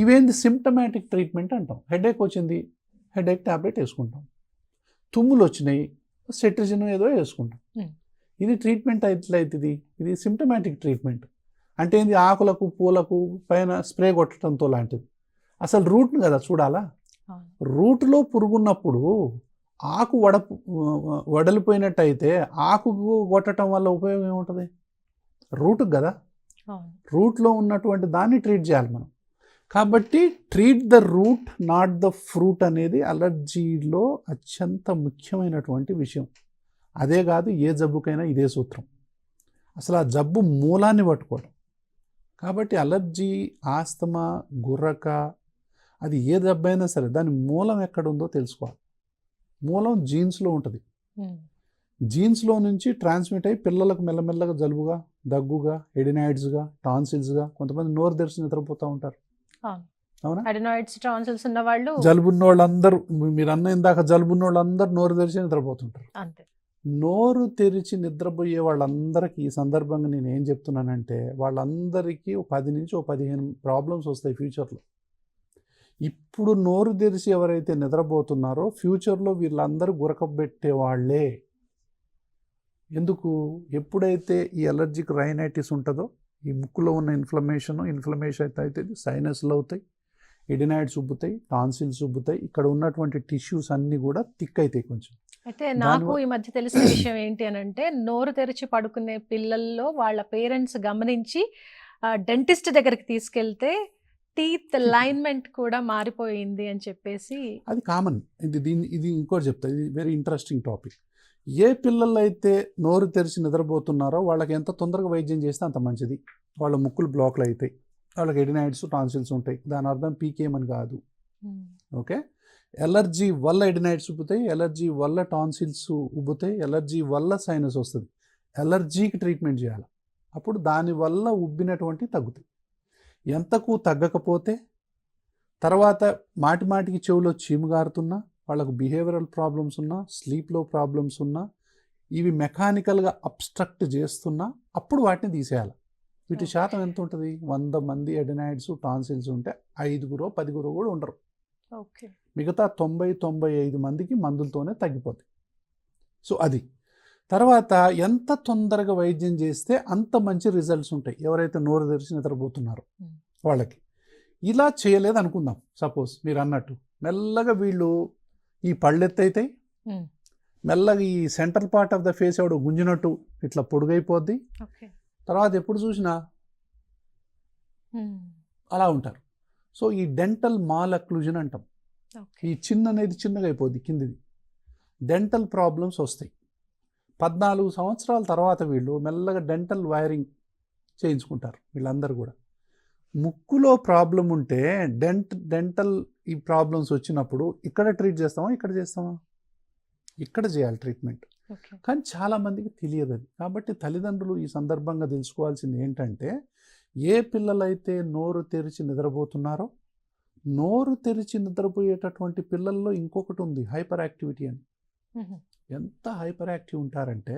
ఇవేంది సిమ్టమాటిక్ ట్రీట్మెంట్ అంటాం. హెడేక్ వచ్చింది, హెడేక్ ట్యాబ్లెట్ వేసుకుంటాం, తుమ్ములు వచ్చినాయి, సెట్రిజిన్ ఏదో వేసుకుంటాం. ఇది ట్రీట్మెంట్ అవుతుంది. ఇది సిమ్టమాటిక్ ట్రీట్మెంట్. అంటే ఏంది, ఆకులకు, పూలకు పైన స్ప్రే కొట్టడంతో లాంటిది. అసలు రూట్ని కదా చూడాలా. రూట్లో పురుగున్నప్పుడు ఆకు వడలిపోయినట్టయితే ఆకు కొట్టడం వల్ల ఉపయోగం ఏముంటుంది? రూట్కి కదా. రూట్లో ఉన్నటువంటి దాన్ని ట్రీట్ చేయాలి మనం. కాబట్టి treat the root, not the fruit అనేది అలర్జీలో అత్యంత ముఖ్యమైనటువంటి విషయం. అదే కాదు, ఏ జబ్బుకైనా ఇదే సూత్రం. అసలు ఆ జబ్బు మూలాన్ని పట్టుకోవడం. కాబట్టి అలర్జీ, ఆస్తమా, గుర్రక, అది ఏ జబ్బు అయినా సరే దాని మూలం ఎక్కడుందో తెలుసుకోవాలి. మూలం జీన్స్లో ఉంటుంది. జీన్స్లో నుంచి ట్రాన్స్మిట్ అయ్యి పిల్లలకు మెల్లమెల్లగా జలుబుగా, దగ్గుగా, ఎడినాయిడ్స్గా, టాన్సిల్స్గా, కొంతమంది నోరు తెరిచి నిద్రపోతూ ఉంటారు. అవునా? అడినాయిడ్స్, టాన్సిల్స్ ఉన్న వాళ్ళు, జలుబున్న వాళ్ళందరూ, మీరు అన్న ఇందాక జలుబున్న వాళ్ళందరూ నోరు తెరిచి నిద్రపోతుంటారు. అంతే. నోరు తెరిచి నిద్రపోయే వాళ్ళందరికీ ఈ సందర్భంగా నేను ఏం చెప్తున్నానంటే, వాళ్ళందరికీ 10 నుంచి 15 ప్రాబ్లమ్స్ వస్తాయి ఫ్యూచర్లో. ఇప్పుడు నోరు తెరిచి ఎవరైతే నిద్రపోతున్నారో ఫ్యూచర్లో వీళ్ళందరూ గురకబెట్టే వాళ్ళే. ఎందుకు? ఎప్పుడైతే ఈ అలర్జిక్ రైనైటిస్ ఉంటుందో, ఈ ముక్కులో ఉన్న ఇన్ఫ్లమేషన్ అయితే సైనస్లు అవుతాయి, ఎడినాయిడ్స్ ఉబ్బుతాయి, టాన్సిల్స్ ఉబ్బుతాయి, ఇక్కడ ఉన్నటువంటి టిష్యూస్ అన్నీ కూడా థిక్ అవుతాయి కొంచెం. అయితే నాకు ఈ మధ్య తెలిసిన విషయం ఏంటి అని అంటే, నోరు తెరిచి పడుకునే పిల్లల్లో వాళ్ళ పేరెంట్స్ గమనించి డెంటిస్ట్ దగ్గరికి తీసుకెళ్తే టీత్ లైన్మెంట్ కూడా మారిపోయింది అని చెప్పేసి. అది కామన్. ఇది ఇంకోటి చెప్తా, ఇది వెరీ ఇంట్రెస్టింగ్ టాపిక్. ఏ పిల్లలు అయితే నోరు తెరిచి నిద్రపోతున్నారో వాళ్ళకి ఎంత తొందరగా వైద్యం చేస్తే అంత మంచిది. వాళ్ళ ముక్కులు బ్లాక్లు అవుతాయి, వాళ్ళకి ఎడినైడ్స్ టాన్సిల్స్ ఉంటాయి. దాని అర్థం పీకేమని కాదు. ఓకే, ఎలర్జీ వల్ల ఎడినైడ్స్ ఉబ్బుతాయి, ఎలర్జీ వల్ల టాన్సిల్స్ ఉబ్బుతాయి, ఎలర్జీ వల్ల సైనస్ వస్తుంది. ఎలర్జీకి ట్రీట్మెంట్ చేయాలి, అప్పుడు దానివల్ల ఉబ్బినటువంటి తగ్గుతాయి. ఎంతకు తగ్గకపోతే తర్వాత మాటికి చెవులో చీము గారుతున్నా, వాళ్ళకు బిహేవియరల్ ప్రాబ్లమ్స్ ఉన్నా, స్లీప్లో ప్రాబ్లమ్స్ ఉన్నా, ఇవి మెకానికల్గా అబ్స్ట్రక్ట్ చేస్తున్నా అప్పుడు వాటిని తీసేయాలి. వీటి శాతం ఎంత ఉంటుంది? 100 మంది ఎడినైడ్స్ టాన్సిల్స్ ఉంటే 5 10 కూడా ఉండరు. ఓకే, మిగతా 90-95 మందికి మందులతోనే తగ్గిపోతాయి. సో అది తర్వాత ఎంత తొందరగా వైద్యం చేస్తే అంత మంచి రిజల్ట్స్ ఉంటాయి ఎవరైతే నోరు తెరిచి నిద్రపోతున్నారో వాళ్ళకి. ఇలా చేయలేదు అనుకుందాం, సపోజ్ మీరు అన్నట్టు మెల్లగా వీళ్ళు ఈ పళ్ళెత్తైతాయి, మెల్లగా ఈ central part of the face ఎవడు గుంజినట్టు ఇట్లా పొడుగైపోద్ది. తర్వాత ఎప్పుడు చూసినా అలా ఉంటారు. సో ఈ డెంటల్ మాల్ అక్లూజన్ అంటాం. ఈ అనేది చిన్నగా అయిపోద్ది కిందిది. డెంటల్ ప్రాబ్లమ్స్ వస్తాయి. 14 సంవత్సరాల తర్వాత వీళ్ళు మెల్లగా డెంటల్ వైరింగ్ చేయించుకుంటారు వీళ్ళందరూ కూడా. ముక్కులో ప్రాబ్లం ఉంటే డెంటల్ ఈ ప్రాబ్లమ్స్ వచ్చినప్పుడు ఇక్కడ ట్రీట్ చేస్తామా, ఇక్కడ చేస్తామా? ఇక్కడ చేయాలి ట్రీట్మెంట్. కానీ చాలామందికి తెలియదు అది. కాబట్టి తల్లిదండ్రులు ఈ సందర్భంగా తెలుసుకోవాల్సింది ఏంటంటే, ఏ పిల్లలైతే నోరు తెరిచి నిద్రపోతున్నారో, నోరు తెరిచి నిద్రపోయేటటువంటి పిల్లల్లో ఇంకొకటి ఉంది, హైపర్ యాక్టివిటీ అని. ఎంత హైపర్ యాక్టివ్ ఉంటారంటే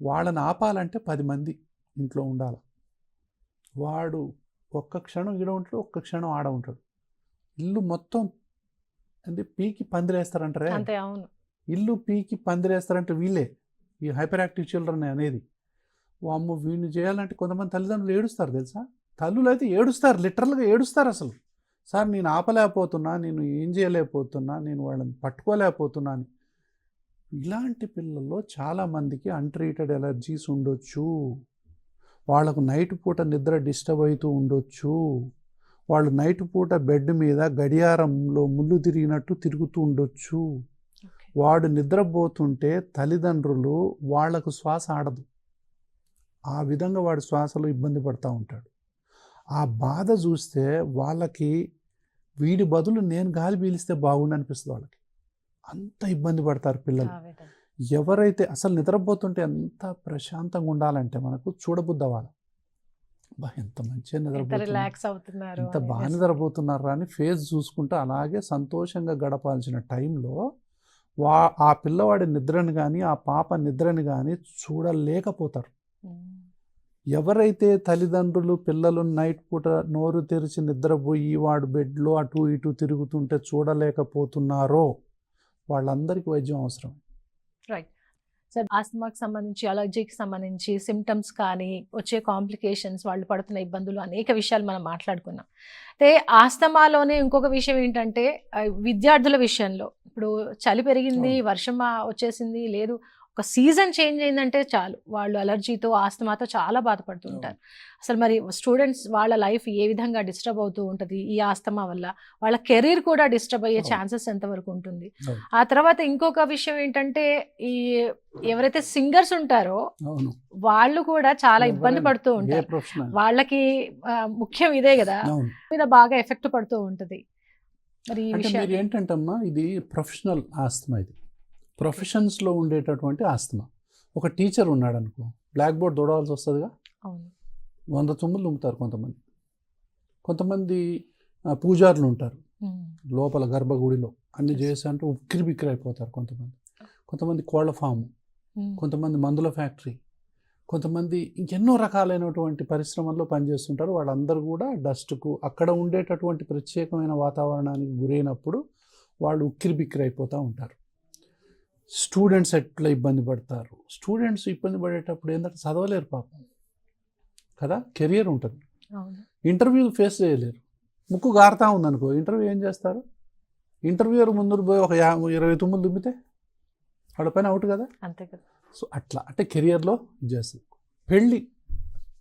వాళ్ళని ఆపాలంటే 10 మంది ఇంట్లో ఉండాలి. వాడు ఒక్క క్షణం ఈడ ఉంటాడు, ఒక్క క్షణం ఆడ ఉంటాడు. ఇల్లు మొత్తం అంటే పీకి పందిరేస్తారంటారే, ఇల్లు పీకి పందిరేస్తారంటే వీళ్ళే ఈ హైపర్ యాక్టివ్ చిల్డ్రన్ అనేది. వామ్మ వీడిని చేయాలంటే కొంతమంది తల్లిదండ్రులు ఏడుస్తారు తెలుసా. తల్లులు అయితే ఏడుస్తారు, లిటరల్గా ఏడుస్తారు. అసలు సార్ నేను ఆపలేకపోతున్నా, నేను ఏం చేయలేకపోతున్నా, నేను వాళ్ళని పట్టుకోలేకపోతున్నా అని. ఇలాంటి పిల్లల్లో చాలామందికి అన్ట్రీటెడ్ ఎలర్జీస్ ఉండొచ్చు. వాళ్ళకు నైట్ పూట నిద్ర డిస్టర్బ్ అవుతూ ఉండొచ్చు. వాళ్ళు నైట్ పూట బెడ్ మీద గడియారంలో ముళ్ళు తిరిగినట్టు తిరుగుతూ ఉండొచ్చు. వాడు నిద్రపోతుంటే తల్లిదండ్రులు వాళ్లకు శ్వాస ఆడదు, ఆ విధంగా వాడు శ్వాసలో ఇబ్బంది పడుతూ ఉంటాడు. ఆ బాధ చూస్తే వాళ్ళకి వీడి బదులు నేను గాలి పీలిస్తే బాగుండు అనిపిస్తుంది వాళ్ళకి. అంత ఇబ్బంది పడతారు పిల్లలు. ఎవరైతే అసలు నిద్రపోతుంటే ఎంత ప్రశాంతంగా ఉండాలంటే మనకు చూడబుద్ధి అవ్వాలి. ఎంత మంచిగా నిద్రపోతున్నారు, ఎంత బాగా నిద్రపోతున్నారు అని ఫేస్ చూసుకుంటూ అలాగే సంతోషంగా గడపాల్సిన టైంలో ఆ పిల్లవాడి నిద్రని కానీ ఆ పాప నిద్రని కానీ చూడలేకపోతారు. ఎవరైతే తల్లిదండ్రులు పిల్లలు నైట్ పూట నోరు తెరిచి నిద్రపోయి వాడు బెడ్లో అటు ఇటు తిరుగుతుంటే చూడలేకపోతున్నారో వాళ్ళందరికీ వైద్యం అవసరం. రైట్ సార్, ఆస్తమాకి సంబంధించి, అలర్జీకి సంబంధించి సిమ్టమ్స్ కానీ వచ్చే కాంప్లికేషన్స్, వాళ్ళు పడుతున్న ఇబ్బందులు, అనేక విషయాలు మనం మాట్లాడుకున్నాం. అయితే ఆస్తమాలోనే ఇంకొక విషయం ఏంటంటే విద్యార్థుల విషయంలో ఇప్పుడు చలి పెరిగింది, వర్షం వచ్చేసింది, లేదు ఒక సీజన్ చేంజ్ అయిందంటే చాలు వాళ్ళు అలర్జీతో ఆస్తమాతో చాలా బాధపడుతుంటారు. అసలు మరి స్టూడెంట్స్ వాళ్ళ లైఫ్ ఏ విధంగా డిస్టర్బ్ అవుతూ ఉంటుంది ఈ ఆస్తమా వల్ల, వాళ్ళ కెరీర్ కూడా డిస్టర్బ్ అయ్యే ఛాన్సెస్ ఎంతవరకు ఉంటుంది. ఆ తర్వాత ఇంకొక విషయం ఏంటంటే ఈ ఎవరైతే సింగర్స్ ఉంటారో వాళ్ళు కూడా చాలా ఇబ్బంది పడుతూ ఉంటారు. వాళ్ళకి ముఖ్యం ఇదే కదా, మీద బాగా ఎఫెక్ట్ పడుతూ ఉంటుంది. మరి ఏంటంటమ్మా, ఇది ప్రొఫెషనల్ ఆస్తమా. ఇది ప్రొఫెషన్స్లో ఉండేటటువంటి ఆస్తమా. ఒక టీచర్ ఉన్నాడు అనుకో, బ్లాక్ బోర్డ్ దొడవాల్సి వస్తుందిగా, 100 తుమ్ములు తుమ్ముతారు కొంతమంది పూజారులు ఉంటారు లోపల గర్భగుడిలో, అన్ని చేసి అంటే ఉక్కిరి బిక్కిరి అయిపోతారు. కొంతమంది కోళ్ల ఫాము, కొంతమంది మందుల ఫ్యాక్టరీ, కొంతమంది ఇంకెన్నో రకాలైనటువంటి పరిశ్రమల్లో పనిచేస్తుంటారు. వాళ్ళందరూ కూడా డస్ట్కు, అక్కడ ఉండేటటువంటి ప్రత్యేకమైన వాతావరణానికి గురైనప్పుడు వాళ్ళు ఉక్కిరి బిక్కిరి అయిపోతూ ఉంటారు. స్టూడెంట్స్ ఎట్లా ఇబ్బంది పడతారు. స్టూడెంట్స్ ఇబ్బంది పడేటప్పుడు ఏంటంటే చదవలేరు పాపం కదా, కెరియర్ ఉంటుంది, ఇంటర్వ్యూ ఫేస్ చేయలేరు. ముక్కు గారుతా ఉందనుకో, ఇంటర్వ్యూ ఏం చేస్తారు? ఇంటర్వ్యూర్ ముందు పోయి ఒక 20 తుమ్ములు దుమ్మితే వాళ్ళ పైన అవుట్ కదా, అంతే కదా. సో అట్లా అంటే కెరియర్లో చేస్తుంది.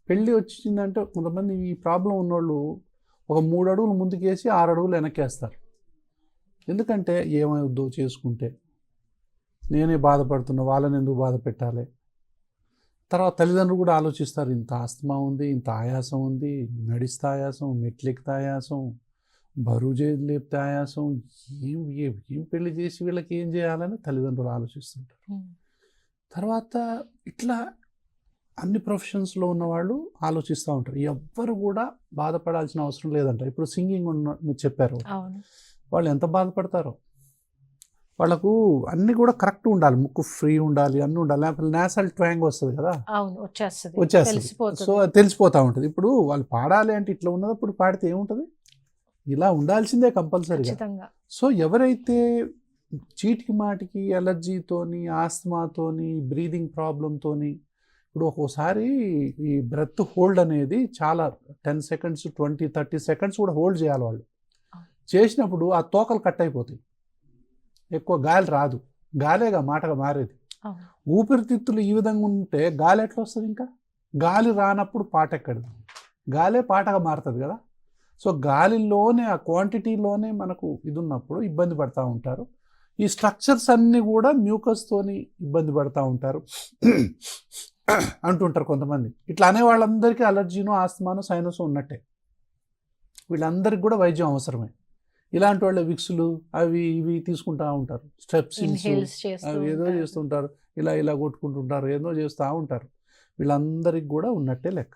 పెళ్ళి వచ్చిందంటే కొంతమంది ఈ ప్రాబ్లం ఉన్నోళ్ళు ఒక 3 అడుగులు ముందుకేసి 6 అడుగులు వెనక్కేస్తారు. ఎందుకంటే ఏమవుద్దో చేసుకుంటే, నేనే బాధపడుతున్నా, వాళ్ళని ఎందుకు బాధ పెట్టాలి. తర్వాత తల్లిదండ్రులు కూడా ఆలోచిస్తారు, ఇంత ఆస్తమా ఉంది, ఇంత ఆయాసం ఉంది, నడిస్తే ఆయాసం, మెట్లెక్కితే ఆయాసం, బరువు లేపితే ఆయాసం, ఏం పెళ్లి చేసి వీళ్ళకి ఏం చేయాలని తల్లిదండ్రులు ఆలోచిస్తుంటారు. తర్వాత ఇట్లా అన్ని ప్రొఫెషన్స్లో ఉన్నవాళ్ళు ఆలోచిస్తూ ఉంటారు. ఎవ్వరు కూడా బాధపడాల్సిన అవసరం లేదంట. ఇప్పుడు సింగింగ్ మీరు చెప్పారు, వాళ్ళు ఎంత బాధపడతారో. వాళ్ళకు అన్నీ కూడా కరెక్ట్ ఉండాలి, ముక్కు ఫ్రీ ఉండాలి, అన్నీ ఉండాలి. లేకపోతే నేసల్ ట్వాంగ్ వస్తుంది కదా, వచ్చేస్తుంది. సో అది తెలిసిపోతూ ఉంటుంది. ఇప్పుడు వాళ్ళు పాడాలి అంటే ఇట్లా ఉన్నప్పుడు పాడితే ఏముంటుంది, ఇలా ఉండాల్సిందే కంపల్సరీగా. సో ఎవరైతే చీటికి మాటికి ఎలర్జీతోని, ఆస్తమాతోని, బ్రీదింగ్ ప్రాబ్లంతోని, ఇప్పుడు ఒక్కోసారి ఈ బ్రెత్ హోల్డ్ అనేది చాలా 10 seconds 20-30 seconds కూడా హోల్డ్ చేయాలి. వాళ్ళు చేసినప్పుడు ఆ తోకలు కట్ అయిపోతాయి, ఎక్కువ గాలి రాదు. గాలేగా మాటగా మారేది. ఊపిరితిత్తులు ఈ విధంగా ఉంటే గాలి ఎట్లా వస్తుంది? ఇంకా గాలి రానప్పుడు పాట ఎక్కడది, గాలే పాటగా మారుతుంది కదా. సో గాలిలోనే ఆ క్వాంటిటీలోనే మనకు ఇది ఉన్నప్పుడు ఇబ్బంది పడుతూ ఉంటారు. ఈ స్ట్రక్చర్స్ అన్నీ కూడా మ్యూకస్తోని ఇబ్బంది పడుతూ ఉంటారు అంటుంటారు కొంతమంది. ఇట్లా అనే వాళ్ళందరికీ అలర్జీనో, ఆస్తమానో, సైనస్ ఉన్నట్టే. వీళ్ళందరికీ కూడా వైద్యం అవసరమే. ఇలాంటి వాళ్ళ విక్సులు అవి ఇవి తీసుకుంటూ ఉంటారు, స్ట్రెప్సిల్స్ అవి ఏదో చేస్తుంటారు, ఇలా కొట్టుకుంటుంటారు, ఏదో చేస్తూ ఉంటారు. వీళ్ళందరికీ కూడా ఉన్నట్టే లెక్క.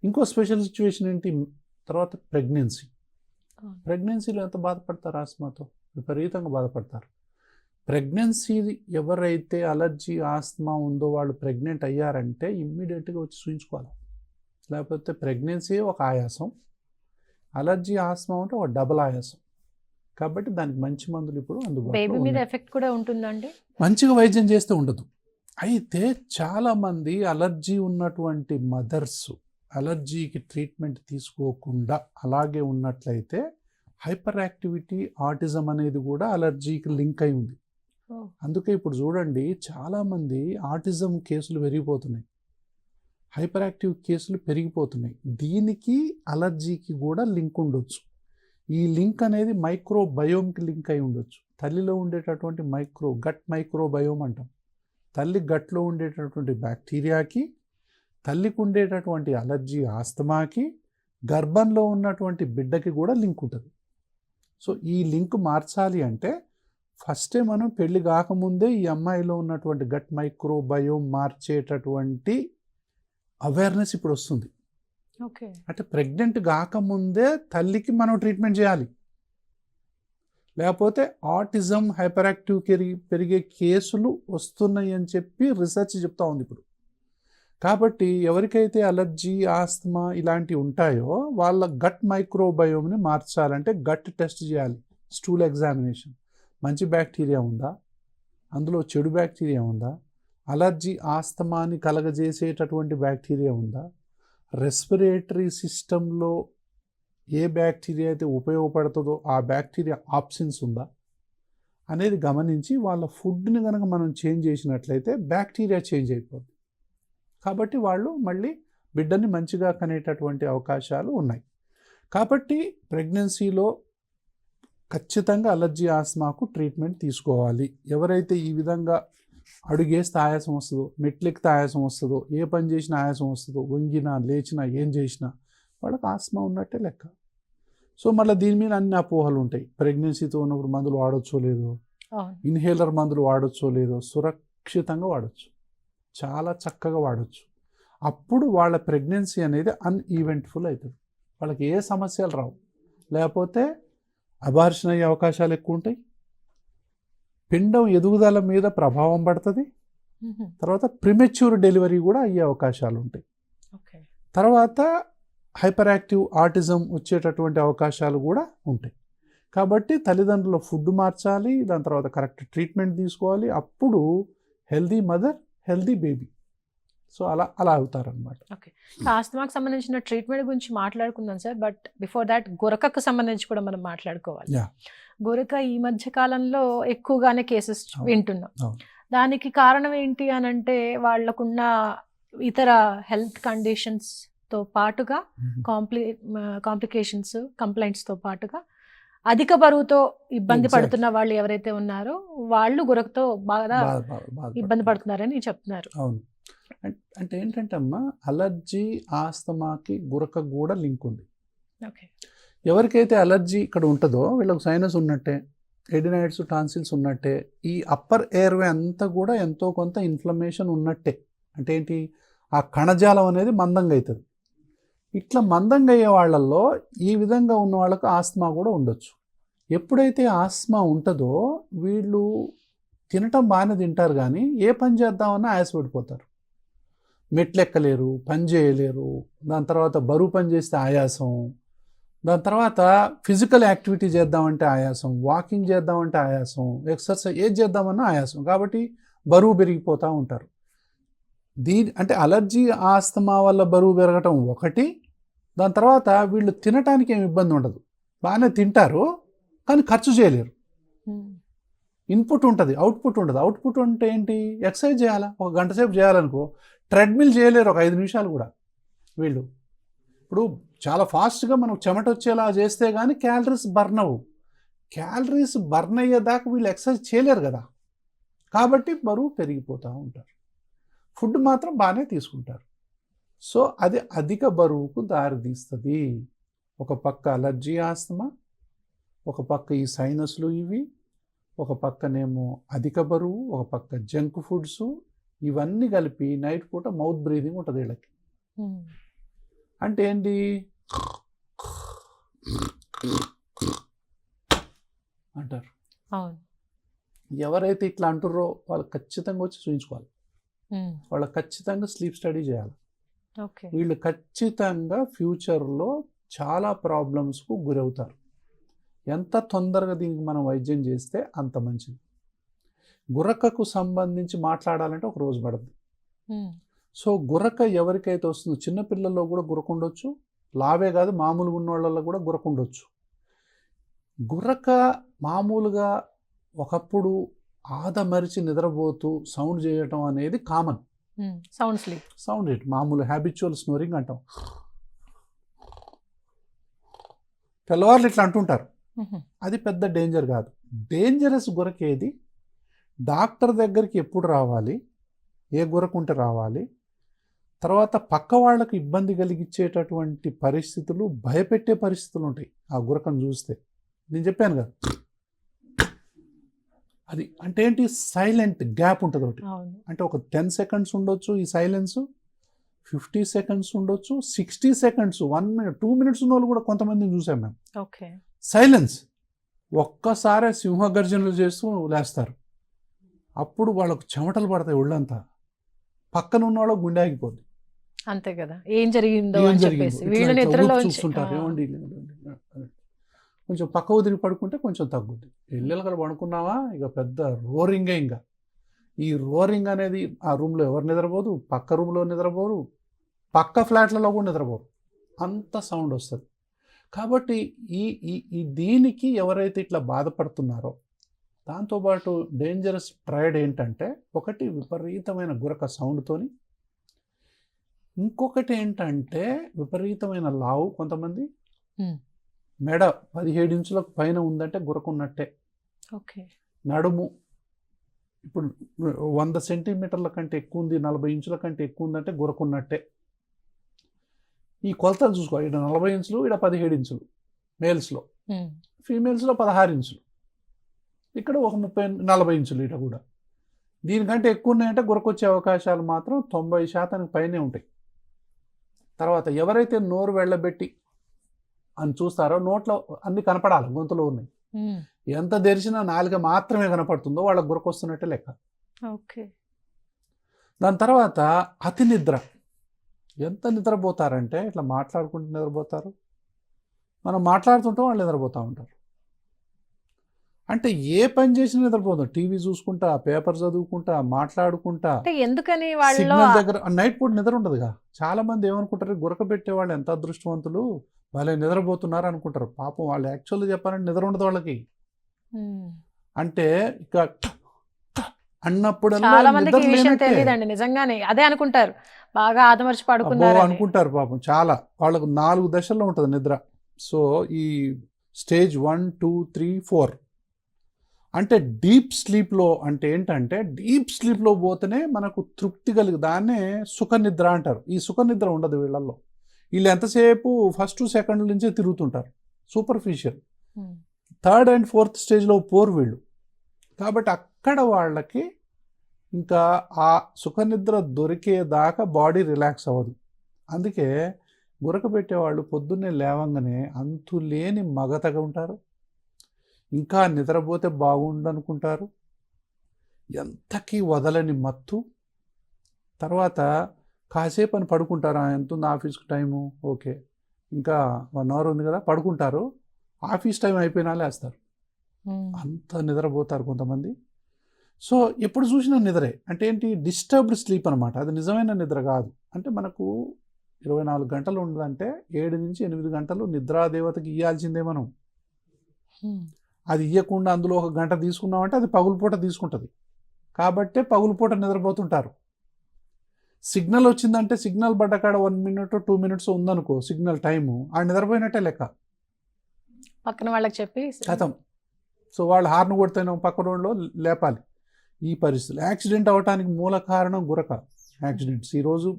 ఇంకో స్పెషల్ సిచ్యువేషన్ ఏంటి, తర్వాత ప్రెగ్నెన్సీలో ఎంత బాధపడతారు, ఆస్తమాతో విపరీతంగా బాధపడతారు. ప్రెగ్నెన్సీ ఎవరైతే అలర్జీ, ఆస్తమా ఉందో వాళ్ళు ప్రెగ్నెంట్ అయ్యారంటే ఇమ్మీడియట్గా వచ్చి చూయించుకోవాలి. లేకపోతే ప్రెగ్నెన్సీ ఒక ఆయాసం, అలర్జీ, ఆస్తమా అంటే ఒక డబుల్ ఆయాసం. కాబట్టి దానికి మంచి మందులు ఇప్పుడు అందుబాటులో మీద ఎఫెక్ట్ కూడా ఉంటుందండి. మంచిగా వైద్యం చేస్తే ఉండదు. అయితే చాలామంది అలర్జీ ఉన్నటువంటి మదర్స్ అలర్జీకి ట్రీట్మెంట్ తీసుకోకుండా అలాగే ఉన్నట్లయితే హైపర్ యాక్టివిటీ, ఆటిజం అనేది కూడా అలర్జీకి లింక్ అయి ఉంది. అందుకే ఇప్పుడు చూడండి, చాలామంది ఆటిజం కేసులు పెరిగిపోతున్నాయి, హైపర్ యాక్టివ్ కేసులు పెరిగిపోతున్నాయి. దీనికి అలర్జీకి కూడా లింక్ ఉండొచ్చు. ఈ లింక్ అనేది మైక్రోబయోమ్కి లింక్ అయి ఉండొచ్చు. తల్లిలో ఉండేటటువంటి గట్ మైక్రోబయోమ్ అంటాం. తల్లి గట్లో ఉండేటటువంటి బ్యాక్టీరియాకి, తల్లికి ఉండేటటువంటి అలర్జీ, ఆస్తమాకి, గర్భంలో ఉన్నటువంటి బిడ్డకి కూడా లింక్ ఉంటుంది. సో ఈ లింక్ మార్చాలి అంటే ఫస్టే మనం పెళ్లి కాకముందే ఈ అమ్మాయిలో ఉన్నటువంటి గట్ మైక్రోబయోమ్ మార్చేటటువంటి అవేర్నెస్ ఇప్పుడు వస్తుంది. అంటే ప్రెగ్నెంట్ కాకముందే తల్లికి మనం ట్రీట్మెంట్ చేయాలి. లేకపోతే ఆటిజం, హైపర్ యాక్టివ్ పెరిగే కేసులు వస్తున్నాయి అని చెప్పి రీసెర్చ్ చెప్తా ఉంది ఇప్పుడు. కాబట్టి ఎవరికైతే అలర్జీ, ఆస్తమా ఇలాంటివి ఉంటాయో వాళ్ళ గట్ మైక్రోబయోమ్ని మార్చాలంటే గట్ టెస్ట్ చేయాలి, స్టూల్ ఎగ్జామినేషన్. మంచి బ్యాక్టీరియా ఉందా, అందులో చెడు బ్యాక్టీరియా ఉందా, అలర్జీ, ఆస్తమాని కలగజేసేటటువంటి బ్యాక్టీరియా ఉందా, రెస్పిరేటరీ సిస్టంలో ఏ బ్యాక్టీరియా అయితే ఉపయోగపడుతుందో ఆ బ్యాక్టీరియా ఆప్షన్స్ ఉందా అనేది గమనించి వాళ్ళ ఫుడ్ని కనుక మనం చేంజ్ చేసినట్లయితే బ్యాక్టీరియా చేంజ్ అయిపోతుంది. కాబట్టి వాళ్ళు మళ్ళీ బిడ్డని మంచిగా కనేటటువంటి అవకాశాలు ఉన్నాయి. కాబట్టి ప్రెగ్నెన్సీలో ఖచ్చితంగా అలర్జీ, ఆస్తమాకు ట్రీట్మెంట్ తీసుకోవాలి. ఎవరైతే ఈ విధంగా అడుగేస్తే ఆయాసం వస్తుందో, మెట్లెక్కితే ఆయాసం వస్తుందో, ఏ పని చేసినా ఆయాసం వస్తుందో, వంగినా లేచినా ఏం చేసినా వాళ్ళకి ఆస్తమా ఉన్నట్టే లెక్క. సో మళ్ళీ దీని మీద అన్ని అపోహలు ఉంటాయి. ప్రెగ్నెన్సీతో ఉన్నప్పుడు మందులు వాడొచ్చో లేదో, ఇన్హేలర్ మందులు వాడొచ్చో లేదో, సురక్షితంగా వాడచ్చు, చాలా చక్కగా వాడచ్చు. అప్పుడు వాళ్ళ ప్రెగ్నెన్సీ అనేది అన్ఈవెంట్ఫుల్ అవుతుంది, వాళ్ళకి ఏ సమస్యలు రావు. లేకపోతే అబార్షన్ అయ్యే అవకాశాలు ఎక్కువ ఉంటాయి, పిండం ఎదుగుదల మీద ప్రభావం పడుతుంది, తర్వాత ప్రిమెచ్యూర్ డెలివరీ కూడా అయ్యే అవకాశాలు ఉంటాయి, తర్వాత హైపర్ యాక్టివ్, ఆటిజం వచ్చేటటువంటి అవకాశాలు కూడా ఉంటాయి. కాబట్టి తల్లిదండ్రుల ఫుడ్ మార్చాలి, దాని తర్వాత కరెక్ట్ ట్రీట్మెంట్ తీసుకోవాలి. అప్పుడు healthy mother, healthy baby. So అలా అవుతారనమాట. ఓకే, ఆస్తమాకు సంబంధించిన ట్రీట్మెంట్ గురించి మాట్లాడుకుందాం సార్. బట్ బిఫోర్ దాట్ గురకకు సంబంధించి కూడా మనం మాట్లాడుకోవాలి. గురక ఈ మధ్య కాలంలో ఎక్కువగానే కేసెస్ వింటున్నాం. దానికి కారణం ఏంటి అని అంటే వాళ్ళకున్న ఇతర హెల్త్ కండిషన్స్తో పాటుగా కాంప్లికేషన్స్, కంప్లైంట్స్తో పాటుగా అధిక బరువుతో ఇబ్బంది Exactly. పడుతున్న వాళ్ళు ఎవరైతే ఉన్నారో వాళ్ళు గురకతో బాగా ఇబ్బంది బాధపడుతున్నారు. పడుతున్నారని చెప్తున్నారు. అవును. అంటే ఏంటంటే అమ్మా, అలర్జీ ఆస్తమాకి గురక కూడా లింక్ ఉంది. ఓకే. ఎవరికైతే అలర్జీ ఇక్కడ ఉంటుందో వీళ్ళకి సైనస్ ఉన్నట్టే, ఎడినైడ్స్, టాన్సిల్స్ ఉన్నట్టే, ఈ అప్పర్ ఎయిర్వే అంతా కూడా ఎంతో కొంత ఇన్ఫ్లమేషన్ ఉన్నట్టే. అంటే ఏంటి, ఆ కణజాలం అనేది మందంగా అవుతుంది. ఇట్లా మందంగా అయ్యే వాళ్ళల్లో ఈ విధంగా ఉన్న వాళ్ళకు ఆస్తమా కూడా ఉండొచ్చు. ఎప్పుడైతే ఆస్తమా ఉంటుందో వీళ్ళు తినటం బాగానే తింటారు, కానీ ఏ పని చేద్దామన్నా ఆయాసపడిపోతారు. మెట్లు ఎక్కలేరు, పని చేయలేరు, దాని తర్వాత బరువు పని చేస్తే ఆయాసం, దాని తర్వాత ఫిజికల్ యాక్టివిటీ చేద్దామంటే ఆయాసం, వాకింగ్ చేద్దామంటే ఆయాసం, ఎక్సర్సైజ్ ఏది చేద్దామన్నా ఆయాసం. కాబట్టి బరువు పెరిగిపోతూ ఉంటారు. అంటే అలర్జీ ఆస్తమా వల్ల బరువు పెరగటం ఒకటి, దాని తర్వాత వీళ్ళు తినటానికి ఏమి ఇబ్బంది ఉండదు, బాగానే తింటారు కానీ ఖర్చు చేయలేరు. ఇన్పుట్ ఉంటుంది, అవుట్పుట్ ఉండదు. అవుట్పుట్ అంటే ఏంటి, ఎక్సర్సైజ్ చేయాలా, ఒక గంట సేపు చేయాలనుకో ట్రెడ్మిల్ చేయలేరు ఒక 5 నిమిషాలు కూడా వీళ్ళు. ఇప్పుడు చాలా ఫాస్ట్గా మనకు చెమట వచ్చేలా చేస్తే కానీ క్యాలరీస్ బర్న్ అవ్వు. క్యాలరీస్ బర్న్ అయ్యేదాకా వీళ్ళు ఎక్సర్సైజ్ చేయలేరు కదా, కాబట్టి బరువు పెరిగిపోతూ ఉంటారు. ఫుడ్ మాత్రం బాగానే తీసుకుంటారు. సో అది అధిక బరువుకు దారితీస్తుంది. ఒక పక్క అలర్జీ ఆస్తమా, ఒక పక్క ఈ సైనస్లు ఇవి, ఒక పక్కనేమో అధిక బరువు, ఒక పక్క జంక్ ఫుడ్స్, ఇవన్నీ కలిపి నైట్ పూట మౌత్ బ్రీదింగ్ ఉంటుంది వీళ్ళకి. అంటే ఏంటి, అంటారు. ఎవరైతే ఇట్లా అంటుర్రో వాళ్ళు ఖచ్చితంగా వచ్చి చూయించుకోవాలి. వాళ్ళకి ఖచ్చితంగా స్లీప్ స్టడీ చేయాలి. వీళ్ళు ఖచ్చితంగా ఫ్యూచర్లో చాలా ప్రాబ్లమ్స్కు గురవుతారు. ఎంత తొందరగా దీనికి మనం వైద్యం చేస్తే అంత మంచిది. గురకకు సంబంధించి మాట్లాడాలంటే ఒక రోజు పడుతుంది. సో గురక ఎవరికైతే వస్తుందో, చిన్నపిల్లల్లో కూడా గురక ఉండొచ్చు, లావే కాదు మామూలుగా ఉన్న వాళ్ళల్లో కూడా గురక ఉండొచ్చు. గురక మామూలుగా ఒకప్పుడు ఆదమరిచి నిద్రపోతూ సౌండ్ చేయటం అనేది కామన్. సౌండ్ రేట్ మామూలు హ్యాబిచువల్ స్నోరింగ్ అంటాం. తెల్లవారులు ఇట్లా అంటుంటారు, అది పెద్ద డేంజర్ కాదు. డేంజరస్ గురకేది, డాక్టర్ దగ్గరికి ఎప్పుడు రావాలి, ఏ గురకుంటే రావాలి, తర్వాత పక్క వాళ్ళకు ఇబ్బంది కలిగించేటటువంటి పరిస్థితులు, భయపెట్టే పరిస్థితులు ఉంటాయి ఆ గురకను చూస్తే. నేను చెప్పాను కదా, అది అంటే ఏంటి, సైలెంట్ గ్యాప్ ఉంటుంది ఒకటి. అంటే ఒక 10 సెకండ్స్ ఉండొచ్చు ఈ సైలెన్స్, 50 సెకండ్స్ ఉండొచ్చు, 60 సెకండ్స్, 1 మినిట్, 2 మినిట్స్ ఉన్న వాళ్ళు కూడా కొంతమందిని చూసాం మేము. సైలెన్స్, ఒక్కసారి సింహగర్జనలు చేస్తూ లేస్తారు. అప్పుడు వాళ్ళకు చెమటలు పడతాయి ఒళ్ళంతా, పక్కన ఉన్న వాళ్ళకు గుండె ఆగిపోద్ది. అంతే కదా, ఏం జరిగిందో చూస్తుంటారు. ఏమండి కొంచెం పక్క వదిలి పడుకుంటే కొంచెం తగ్గుద్ది. ఇళ్ళక్కడ పడుకున్నావా ఇక పెద్ద రోరింగే. ఇంకా ఈ రోరింగ్ అనేది ఆ రూమ్లో ఎవరు నిద్రపోదు, పక్క రూమ్లో నిద్రపోరు, పక్క ఫ్లాట్లలో కూడా నిద్రపోరు, అంత సౌండ్ వస్తుంది. కాబట్టి ఈ దీనికి ఎవరైతే ఇట్లా బాధపడుతున్నారో, దాంతోపాటు డేంజరస్ ట్రైడ్ ఏంటంటే, ఒకటి విపరీతమైన గురక సౌండ్తోని, ఇంకొకటి ఏంటంటే విపరీతమైన లావు. కొంతమంది మెడ 17 ఇంచులకు పైన ఉందంటే గురకున్నట్టే. నడుము ఇప్పుడు 100 సెంటీమీటర్ల కంటే ఎక్కువ ఉంది, 40 ఇంచుల కంటే ఎక్కువ ఉందంటే గురకున్నట్టే. ఈ కొలతలు చూసుకో, ఇక్కడ 40 ఇంచులు, ఇక్కడ 17 ఇంచులు మేల్స్లో, ఫీమేల్స్లో 16 ఇంచులు, ఇక్కడ ఒక 30-40 ఇంచులు ఇట కూడా. దీనికంటే ఎక్కువ ఉన్నాయంటే గురకొచ్చే అవకాశాలు మాత్రం 90% పైనే ఉంటాయి. తర్వాత ఎవరైతే నోరు వెళ్ళబెట్టి అని చూస్తారో, నోట్లో అన్ని కనపడాలి, గొంతులో ఉన్నాయి, ఎంత తెరిచినా నాలుక మాత్రమే కనపడుతుందో వాళ్ళకి గురకొస్తున్నట్టే లెక్క. దాని తర్వాత అతి నిద్ర. ఎంత నిద్రపోతారంటే ఇట్లా మాట్లాడుకుంటూ నిద్రపోతారు, మనం మాట్లాడుతుంటాం వాళ్ళు నిద్రపోతూ ఉంటారు. అంటే ఏ పని చేసినా నిద్రపోతాం, టీవీ చూసుకుంటా, పేపర్ చదువుకుంటా, మాట్లాడుకుంటా. ఎందుకని సిగ్నల్ దగ్గర నైట్ పూట నిద్ర ఉండదుగా. చాలా మంది ఏమనుకుంటారు, గురక పెట్టే వాళ్ళు ఎంత అదృష్టవంతులు, వాళ్ళే నిద్రపోతున్నారు అనుకుంటారు. పాపం వాళ్ళు యాక్చువల్గా చెప్పాలంటే నిద్ర ఉండదు వాళ్ళకి. అంటే ఇక అన్నప్పుడు నిజంగానే అదే అనుకుంటారు, బాగా ఆదమర్చి పడుకున్నారు అనుకుంటారు. పాపం చాలా వాళ్ళకు 4 దశల్లో ఉంటుంది నిద్ర. సో ఈ స్టేజ్ 1, 2, 3, 4. అంటే డీప్ స్లీప్లో అంటే ఏంటంటే డీప్ స్లీప్లో పోతేనే మనకు తృప్తి కలిగి దాన్నే సుఖనిద్ర అంటారు. ఈ సుఖనిద్ర ఉండదు వీళ్ళల్లో. వీళ్ళు ఎంతసేపు ఫస్ట్ సెకండ్ నుంచే తిరుగుతుంటారు, సూపర్ఫిషియల్. 3rd and 4th స్టేజ్లో పోరు వీళ్ళు. కాబట్టి అక్కడ వాళ్ళకి ఇంకా ఆ సుఖనిద్ర దొరికేదాకా బాడీ రిలాక్స్ అవ్వదు. అందుకే గురక పెట్టేవాళ్ళు పొద్దున్నే లేవంగానే అంతులేని మగతగా ఉంటారు, ఇంకా నిద్రపోతే బాగుండనుకుంటారు, ఎంతకీ వదలని మత్తు. తర్వాత కాసేపు అని పడుకుంటారు, ఎంత ఉంది ఆఫీస్కి టైము, ఓకే ఇంకా 1 hour ఉంది కదా పడుకుంటారు, ఆఫీస్ టైం అయిపోయినా లేస్తారు, అంత నిద్రపోతారు కొంతమంది. సో ఎప్పుడు చూసినా నిద్రే. అంటే ఏంటి, డిస్టర్బ్డ్ స్లీప్ అనమాట. అది నిజమైన నిద్ర కాదు. అంటే మనకు 24 గంటలు ఉండదంటే 7 నుంచి 8 గంటలు నిద్రాదేవతకి ఇవ్వాల్సిందే మనం. అది ఇవ్వకుండా అందులో 1 గంట తీసుకున్నామంటే అది పగులుపూట తీసుకుంటుంది. కాబట్టే పగులుపూట నిద్రపోతుంటారు. సిగ్నల్ వచ్చిందంటే సిగ్నల్ పడ్డకాడ 1 minute 2 minutes ఉందనుకో సిగ్నల్ టైము, ఆ నిద్రపోయినట్టే లెక్క, పక్కన వాళ్ళకి చెప్పి కథం. సో వాళ్ళు హార్న్ కొడితేనే పక్క రోడ్లో లేపాలి. ఈ పరిస్థితులు యాక్సిడెంట్ అవ్వటానికి మూల కారణం గురక యాక్సిడెంట్స్. ఈరోజు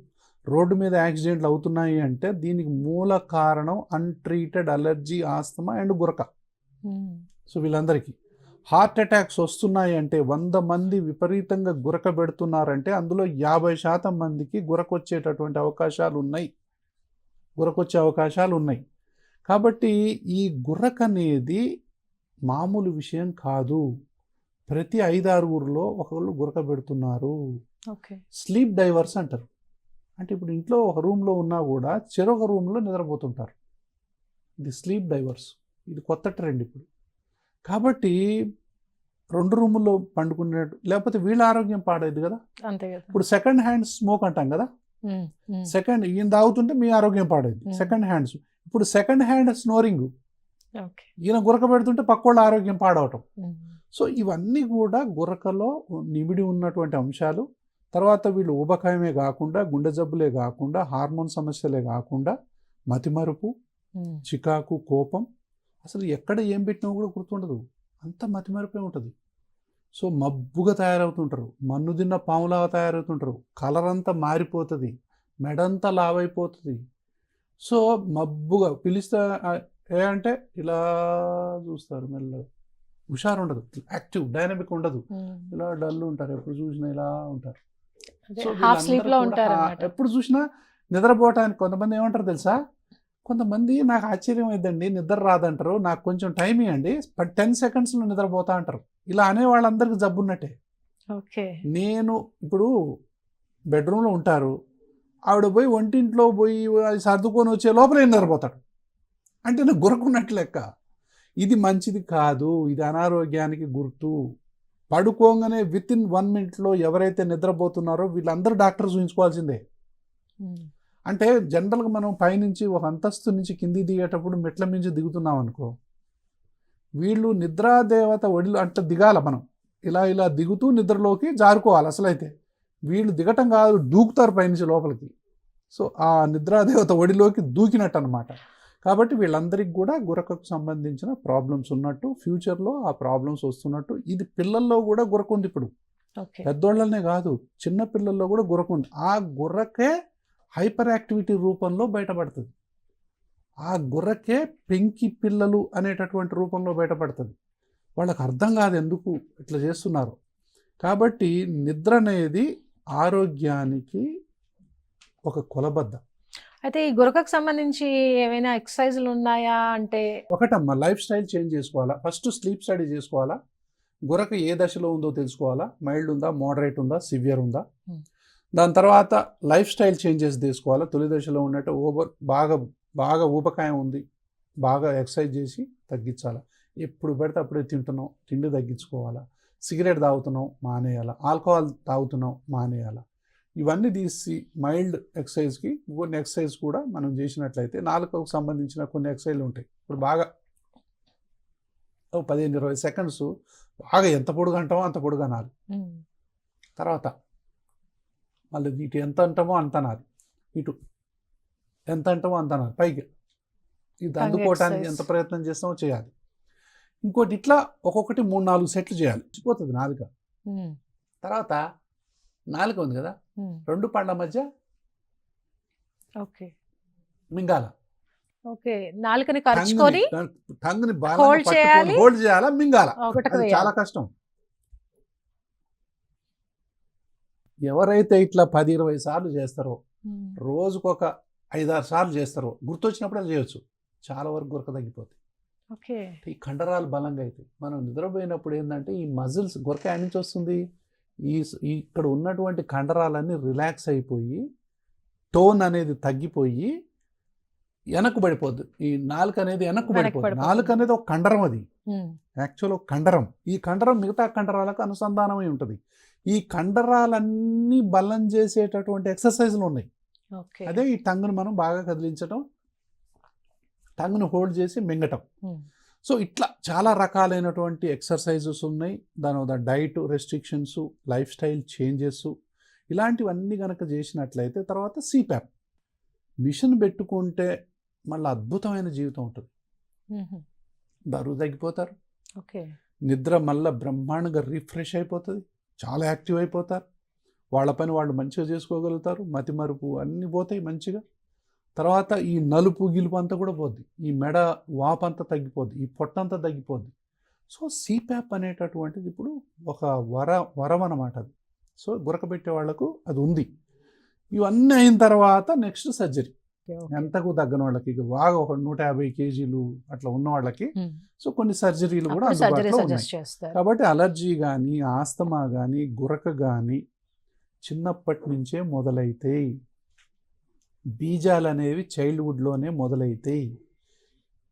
రోడ్డు మీద యాక్సిడెంట్లు అవుతున్నాయి అంటే దీనికి మూల కారణం untreated allergy, asthma and Guraka. So వీళ్ళందరికీ హార్ట్ అటాక్స్ వస్తున్నాయి అంటే 100 మంది విపరీతంగా గురక పెడుతున్నారంటే అందులో 50% మందికి గురకొచ్చేటటువంటి అవకాశాలు ఉన్నాయి, గురకొచ్చే అవకాశాలు ఉన్నాయి. కాబట్టి ఈ గురక అనేది మామూలు విషయం కాదు. ప్రతి 5-6 ఒకళ్ళు గురక పెడుతున్నారు. స్లీప్ డైవర్స్ అంటారు. అంటే ఇప్పుడు ఇంట్లో ఒక రూమ్లో ఉన్నా కూడా చెరొక రూమ్లో నిద్రపోతుంటారు. ఇది స్లీప్ డైవర్స్. ఇది కొత్త ట్రెండ్ ఇప్పుడు. కాబట్టి 2 రూముల్లో పండుకునేట్టు, లేకపోతే వీళ్ళ ఆరోగ్యం పాడేది కదా. అంతే కదా. ఇప్పుడు సెకండ్ హ్యాండ్ స్మోక్ అంటాం కదా, సెకండ్ ఈయన తాగుతుంటే మీ ఆరోగ్యం పాడేది, సెకండ్ హ్యాండ్స్. ఇప్పుడు సెకండ్ హ్యాండ్ స్నోరింగ్, ఈయన గురక పెడుతుంటే పక్కోళ్ళ ఆరోగ్యం పాడవటం. సో ఇవన్నీ కూడా గురకలో నిమిడి ఉన్నటువంటి అంశాలు. తర్వాత వీళ్ళు ఊబకాయమే కాకుండా, గుండె జబ్బులే కాకుండా, హార్మోన్ సమస్యలే కాకుండా, మతిమరుపు, చికాకు, కోపం, అసలు ఎక్కడ ఏం పెట్టినా కూడా గుర్తుండదు, అంత మతిమరుపే ఉంటుంది. సో మబ్బుగా తయారవుతుంటారు, మన్ను తిన్న పాములాగా తయారవుతుంటారు, కలర్ అంతా మారిపోతుంది, మెడంతా లావైపోతుంది. సో మబ్బుగా పిలిస్తే ఏ అంటే ఇలా చూస్తారు, మెల్లగా హుషారు ఉండదు, యాక్టివ్ డైనమిక్ ఉండదు, ఇలా డల్ ఉంటారు, ఎప్పుడు చూసినా ఇలా ఉంటారు. సో ఎప్పుడు చూసినా నిద్రపోవటానికి కొంతమంది ఏమంటారు తెలుసా, కొంతమంది నాకు ఆశ్చర్యం అయిద్దండి, నిద్ర రాదంటారు, నాకు కొంచెం టైం ఇవ్వండి 10 secondsలో నిద్రపోతా అంటారు. ఇలా అనే వాళ్ళందరికీ జబ్బున్నట్టే. నేను ఇప్పుడు బెడ్రూమ్లో ఉంటారు, ఆవిడ పోయి వంటింట్లో పోయి అది సర్దుకొని వచ్చే లోపలే నిద్రపోతాడు అంటే నాకు గురకున్నట్టు లెక్క. ఇది మంచిది కాదు, ఇది అనారోగ్యానికి గుర్తు. పడుకోగానే వితిన్ 1 minute ఎవరైతే నిద్రపోతున్నారో వీళ్ళందరూ డాక్టర్ చూపించుకోవాల్సిందే. అంటే జనరల్గా మనం పైనుంచి ఒక అంతస్తు నుంచి కింది దిగేటప్పుడు మెట్ల మించి దిగుతున్నాం అనుకో, వీళ్ళు నిద్రాదేవత ఒడిలో అంటే దిగాల, మనం ఇలా ఇలా దిగుతూ నిద్రలోకి జారుకోవాలి. అసలైతే వీళ్ళు దిగటం కాదు, దూకుతారు పైనుంచి లోపలికి. సో ఆ నిద్రాదేవత ఒడిలోకి దూకినట్టు అనమాట. కాబట్టి వీళ్ళందరికీ కూడా గురకకు సంబంధించిన ప్రాబ్లమ్స్ ఉన్నట్టు, ఫ్యూచర్లో ఆ ప్రాబ్లమ్స్ వస్తున్నట్టు. ఇది పిల్లల్లో కూడా గురక ఉంది, ఇప్పుడు పెద్దోళ్ళనే కాదు చిన్న పిల్లల్లో కూడా గురక ఉంది. ఆ గురకే హైపర్ యాక్టివిటీ రూపంలో బయటపడుతుంది, ఆ గుర్రకే పెంకి పిల్లలు అనేటటువంటి రూపంలో బయటపడుతుంది. వాళ్ళకి అర్థం కాదు ఎందుకు ఇట్లా చేస్తున్నారు. కాబట్టి నిద్ర అనేది ఆరోగ్యానికి ఒక కొలబద్ద. అయితే ఈ గురకకు సంబంధించి ఏమైనా ఎక్సర్సైజులు ఉన్నాయా అంటే? ఒకటమ్మా, లైఫ్ స్టైల్ చేంజ్ చేసుకోవాలా, ఫస్ట్ స్లీప్ స్టడీ చేసుకోవాలా, గురక ఏ దశలో ఉందో తెలుసుకోవాలా, మైల్డ్ ఉందా, మోడరేట్ ఉందా, సివియర్ ఉందా. దాని తర్వాత లైఫ్ స్టైల్ చేంజెస్ తీసుకోవాలా. తొలి దశలో ఉన్నట్టు బాగా ఊబకాయం ఉంది, బాగా ఎక్సర్సైజ్ చేసి తగ్గించాలా. ఎప్పుడు పడితే అప్పుడే తింటున్నాం, తిండి తగ్గించుకోవాలా. సిగరెట్ తాగుతున్నాం, మానేయాలా. ఆల్కహాల్ తాగుతున్నాం, మానేయాలా. ఇవన్నీ తీసి మైల్డ్ ఎక్సర్సైజ్కి కొన్ని ఎక్సర్సైజ్ కూడా మనం చేసినట్లయితే నాలుకకు సంబంధించిన కొన్ని ఎక్సర్సైజ్లు ఉంటాయి. ఇప్పుడు బాగా 15-20 seconds బాగా ఎంత పొడుగు అంటామో అంత పొడుగు అనాలి. తర్వాత మళ్ళీ ఇటు ఎంత అంటామో అంత అనాలి, ఇటు ఎంత అంటామో అంత అనాలి, పైకి ఇది Tongue అందుకోవటానికి exercise. ఎంత ప్రయత్నం చేస్తామో చేయాలి. ఇంకోటి ఇట్లా ఒక్కొక్కటి 3-4 సెట్లు చేయాలి. వచ్చిపోతుంది నాలుక. తర్వాత నాలుక ఉంది కదా, 2 పళ్ళ మధ్య ఓకే మింగాల. ఓకే నాలుకని కరుచుకొని టంగ్ని Hold చేయాలి. హోల్డ్ చేయాలా, మింగాల. ఒకటకు అది వేయాలి. చాలా కష్టం. ఎవరైతే ఇట్లా 10-20 సార్లు చేస్తారో, రోజుకొక 5-6 సార్లు చేస్తారో, గుర్తొచ్చినప్పుడు అది చేయొచ్చు, చాలా వరకు గురక తగ్గిపోతుంది. ఓకే ఈ కండరాలు బలంగా అవుతాయి. మనం నిద్రపోయినప్పుడు ఏంటంటే ఈ మజిల్స్, గురక ఎక్కడి నుంచి వస్తుంది, ఇక్కడ ఉన్నటువంటి కండరాలన్నీ రిలాక్స్ అయిపోయి టోన్ అనేది తగ్గిపోయి వెనక్కు ఈ నాలుక అనేది వెనక్కు పడిపోతుంది. నాలుక అనేది ఒక కండరం, అది యాక్చువల్ ఒక కండరం. ఈ కండరం మిగతా కండరాలకు అనుసంధానమై ఉంటుంది. ఈ కండరాలన్నీ బలం చేసేటటువంటి ఎక్సర్సైజ్లు ఉన్నాయి. అదే ఈ టంగ్ను మనం బాగా కదిలించడం, టంగ్ను హోల్డ్ చేసి మింగటం. సో ఇట్లా చాలా రకాలైనటువంటి ఎక్సర్సైజెస్ ఉన్నాయి. దాని diet restrictions, life style changes, ఇలాంటివన్నీ కనుక చేసినట్లయితే తర్వాత సిప్యాప్ మిషన్ పెట్టుకుంటే మళ్ళీ అద్భుతమైన జీవితం ఉంటుంది. బరువు తగ్గిపోతారు, నిద్ర మళ్ళీ బ్రహ్మాండంగా రిఫ్రెష్ అయిపోతుంది, చాలా యాక్టివ్ అయిపోతారు, వాళ్ళ పని వాళ్ళు మంచిగా చేసుకోగలుగుతారు, మతిమరుపు అన్నీ పోతాయి మంచిగా. తర్వాత ఈ నలుపు గిలుపు అంతా కూడా పోద్ది, ఈ మెడ వాపు అంతా తగ్గిపోద్ది, ఈ పొట్టంతా తగ్గిపోద్ది. సో సిప్యాప్ అనేటటువంటిది ఇప్పుడు ఒక వరం అన్నమాట అది. సో గురకబెట్టే వాళ్లకు అది ఉంది. ఇవన్నీ అయిన తర్వాత నెక్స్ట్ సర్జరీ. ఎంతకు తగ్గని వాళ్ళకి, ఇక బాగా ఒక 150 కేజీలు అట్లా ఉన్న వాళ్ళకి సో కొన్ని సర్జరీలు కూడా అందుబాటులో ఉన్నాయి. కాబట్టి అలర్జీ కానీ, ఆస్తమా కానీ, గురక కానీ చిన్నప్పటి నుంచే మొదలైతాయి. బీజాలు అనేవి చైల్డ్హుడ్లోనే మొదలైతాయి.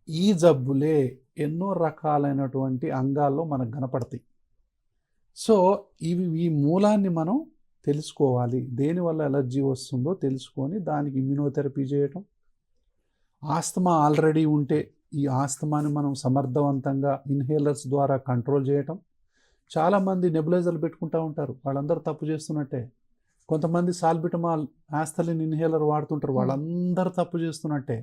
ఈ జబ్బులే ఎన్నో రకాలైనటువంటి అంగాల్లో మనకు కనపడతాయి. సో ఈ మూలాన్ని మనం తెలుసుకోవాలి. దేనివల్ల ఎలర్జీ వస్తుందో తెలుసుకొని దానికి ఇమ్యూనోథెరపీ చేయటం. ఆస్తమా ఆల్రెడీ ఉంటే ఈ ఆస్తమాని మనం సమర్థవంతంగా ఇన్హేలర్స్ ద్వారా కంట్రోల్ చేయటం. చాలామంది నెబులైజర్లు పెట్టుకుంటూ ఉంటారు, వాళ్ళందరూ తప్పు చేస్తున్నట్టే. కొంతమంది సాల్బిటమాల్, ఆస్థలిన్ ఇన్హేలర్ వాడుతుంటారు, వాళ్ళందరూ తప్పు చేస్తున్నట్టే.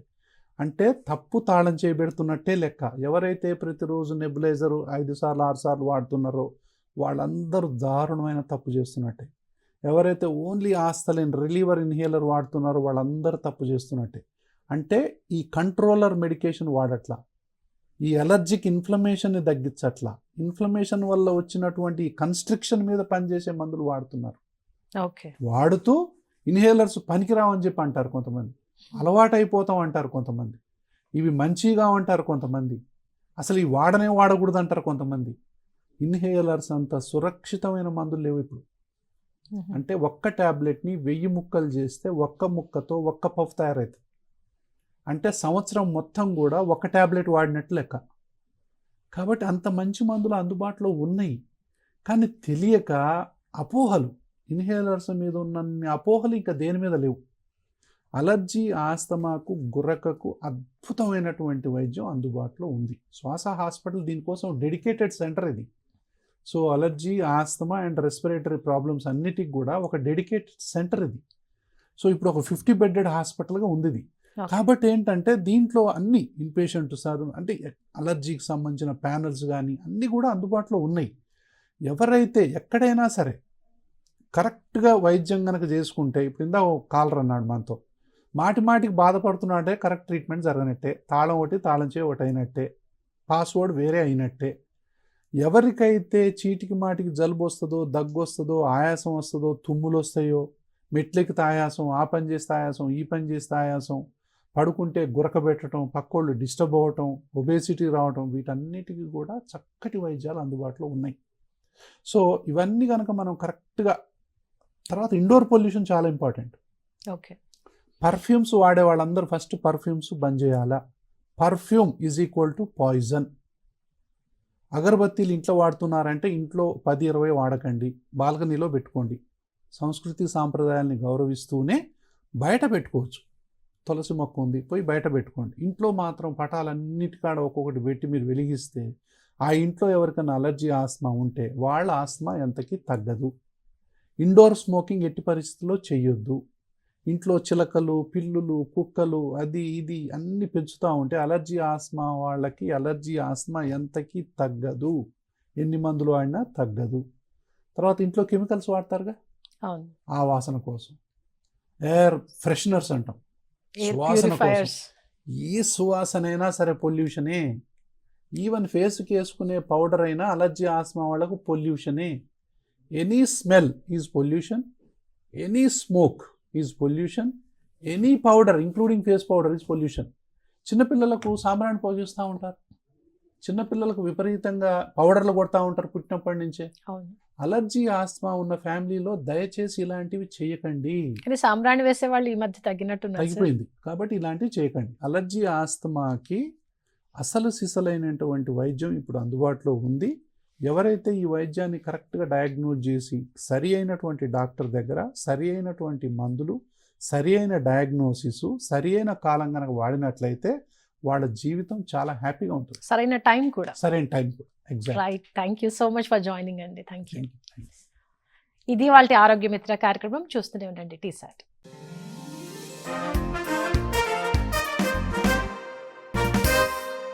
అంటే తప్పు తాళం చేయబెడుతున్నట్టే లెక్క. ఎవరైతే ప్రతిరోజు నెబులైజరు 5 సార్లు 6 సార్లు వాడుతున్నారో వాళ్ళందరూ దారుణమైన తప్పు చేస్తున్నట్టే. ఎవరైతే ఓన్లీ ఆస్థలిన్ రిలీవర్ ఇన్హేలర్ వాడుతున్నారో వాళ్ళందరూ తప్పు చేస్తున్నట్టే. అంటే ఈ కంట్రోలర్ మెడికేషన్ వాడట్లా, ఈ అలర్జిక్ ఇన్ఫ్లమేషన్ని తగ్గించట్లా, ఇన్ఫ్లమేషన్ వల్ల వచ్చినటువంటి కన్స్ట్రిక్షన్ మీద పనిచేసే మందులు వాడుతున్నారు. వాడుతూ ఇన్హేలర్స్ పనికిరావని చెప్పి అంటారు కొంతమంది, అలవాటు అయిపోతాం అంటారు కొంతమంది, ఇవి మంచిగా అంటారు కొంతమంది, అసలు ఈ వాడకూడదు అంటారు కొంతమంది. ఇన్హేలర్స్ అంత సురక్షితమైన మందులు లేవు ఇప్పుడు. అంటే ఒక్క ట్యాబ్లెట్ని 1000 ముక్కలు చేస్తే ఒక్క ముక్కతో ఒక్క పఫ్ తయారవుతుంది. అంటే సంవత్సరం మొత్తం కూడా ఒక ట్యాబ్లెట్ వాడినట్టు లెక్క. కాబట్టి అంత మంచి మందులు అందుబాటులో ఉన్నాయి. కానీ తెలియక అపోహలు, ఇన్హేలర్స్ మీద ఉన్నన్ని అపోహలు ఇంకా దేని మీద లేవు. అలర్జీ, ఆస్తమాకు, గుర్రకకు అద్భుతమైనటువంటి వైద్యం అందుబాటులో ఉంది. శ్వాస హాస్పిటల్ దీనికోసం డెడికేటెడ్ సెంటర్ ఇది. So allergy, asthma and respiratory problems అన్నిటికి కూడా ఒక డెడికేటెడ్ సెంటర్ ఇది. సో ఇప్పుడు ఒక 50 బెడ్డెడ్ హాస్పిటల్గా ఉంది ఇది. కాబట్టి ఏంటంటే దీంట్లో అన్ని ఇన్పేషెంట్ సార్ అంటే అలర్జీకి సంబంధించిన ప్యానల్స్ కానీ అన్నీ కూడా అందుబాటులో ఉన్నాయి. ఎవరైతే ఎక్కడైనా సరే కరెక్ట్గా వైద్యం కనుక చేసుకుంటే, ఇప్పుడు ఇందా కాలర్ అన్నాడు మనతో, మాటికి బాధపడుతున్నాడే కరెక్ట్ ట్రీట్మెంట్ జరగనట్టే, తాళం చేయి ఒకటి అయినట్టే, పాస్వర్డ్ వేరే అయినట్టే. ఎవరికైతే చీటికి మాటికి జలుబు వస్తుందో, దగ్గు వస్తుందో, ఆయాసం వస్తుందో, తుమ్ములు వస్తాయో, మెట్లెక్కితే ఆయాసం, ఆ పని చేస్తే ఆయాసం, ఈ పని చేస్తే ఆయాసం, పడుకుంటే గురక పెట్టడం, పక్కోళ్ళు డిస్టర్బ్ అవ్వటం, ఒబేసిటీ రావటం, వీటన్నిటికీ కూడా చక్కటి వైద్యాలు అందుబాటులో ఉన్నాయి. సో ఇవన్నీ కనుక మనం కరెక్ట్గా, తర్వాత ఇండోర్ పొల్యూషన్ చాలా ఇంపార్టెంట్. పర్ఫ్యూమ్స్ వాడే వాళ్ళందరూ ఫస్ట్ పర్ఫ్యూమ్స్ బంద్ చేయాలా. Perfume is equal to poison. అగరబత్తీలు ఇంట్లో వాడుతున్నారంటే ఇంట్లో 10-20 వాడకండి, బాల్కనీలో పెట్టుకోండి. సంస్కృతి సాంప్రదాయాల్ని గౌరవిస్తూనే బయట పెట్టుకోవచ్చు. తులసి మొక్క ఉంది, పోయి బయట పెట్టుకోండి. ఇంట్లో మాత్రం పటాలన్నిటికాడ ఒక్కొక్కటి పెట్టి మీరు వెలిగిస్తే ఆ ఇంట్లో ఎవరికైనా అలర్జీ, ఆస్తమా ఉంటే వాళ్ళ ఆస్తమా ఎంతకీ తగ్గదు. ఇండోర్ స్మోకింగ్ ఎట్టి పరిస్థితుల్లో చేయొద్దు. ఇంట్లో చిలకలు, పిల్లులు, కుక్కలు అది ఇది అన్ని పెంచుతూ ఉంటే అలర్జీ ఆస్మా వాళ్ళకి అలర్జీ ఆస్మా ఎంతకీ తగ్గదు, ఎన్ని మందులు వాడినా తగ్గదు. తర్వాత ఇంట్లో కెమికల్స్ వాడతారుగా అవును, ఆ వాసన కోసం. ఎయిర్ ఫ్రెషనర్స్ అంటాం, ఎయిర్ సువాసన కోసం. ప్యూరిఫైయర్స్. ఏ సువాసన అయినా సరే పొల్యూషనే. ఈవెన్ ఫేస్కి వేసుకునే పౌడర్ అయినా అలర్జీ ఆస్మా వాళ్ళకు పొల్యూషనే. Any smell is pollution, any smoke is pollution, any powder including face powder is pollution. చిన్నపిల్లలకు సాంబ్రాణి పోగిస్తూ ఉంటారు, చిన్నపిల్లలకు విపరీతంగా పౌడర్లు కొడతా ఉంటారు పుట్టినప్పటి నుంచే. అవును, అలర్జీ ఆస్మా ఉన్న ఫ్యామిలీలో దయచేసి ఇలాంటివి చేయకండి. కానీ సాంబ్రాణి వేసే వాళ్ళు ఈ మధ్య తగ్గినట్టున్నారు సార్. తగ్గిపోయింది కాబట్టి ఇలాంటివి చేయకండి. అలర్జీ ఆస్తమాకి అసలు సిసలైనటువంటి వైద్యం ఇప్పుడు అందుబాటులో ఉంది. ఎవరైతే ఈ వైద్యాన్ని కరెక్ట్గా డయాగ్నోజ్ చేసి సరి అయినటువంటి డాక్టర్ దగ్గర సరి అయినటువంటి మందులు, సరి అయిన డయాగ్నోసిస్, సరి అయిన కాలం కనుక వాడినట్లయితే వాళ్ళ జీవితం చాలా హ్యాపీగా ఉంటుంది. సరైన టైం కూడా. సరైన టైం కూడా. Exact. Right, thank you so much for joining అండి. Thank you. ఇది వాళ్ళ ఆరోగ్య మిత్ర కార్యక్రమం. చూస్తూనే ఉండండి టీసాట్.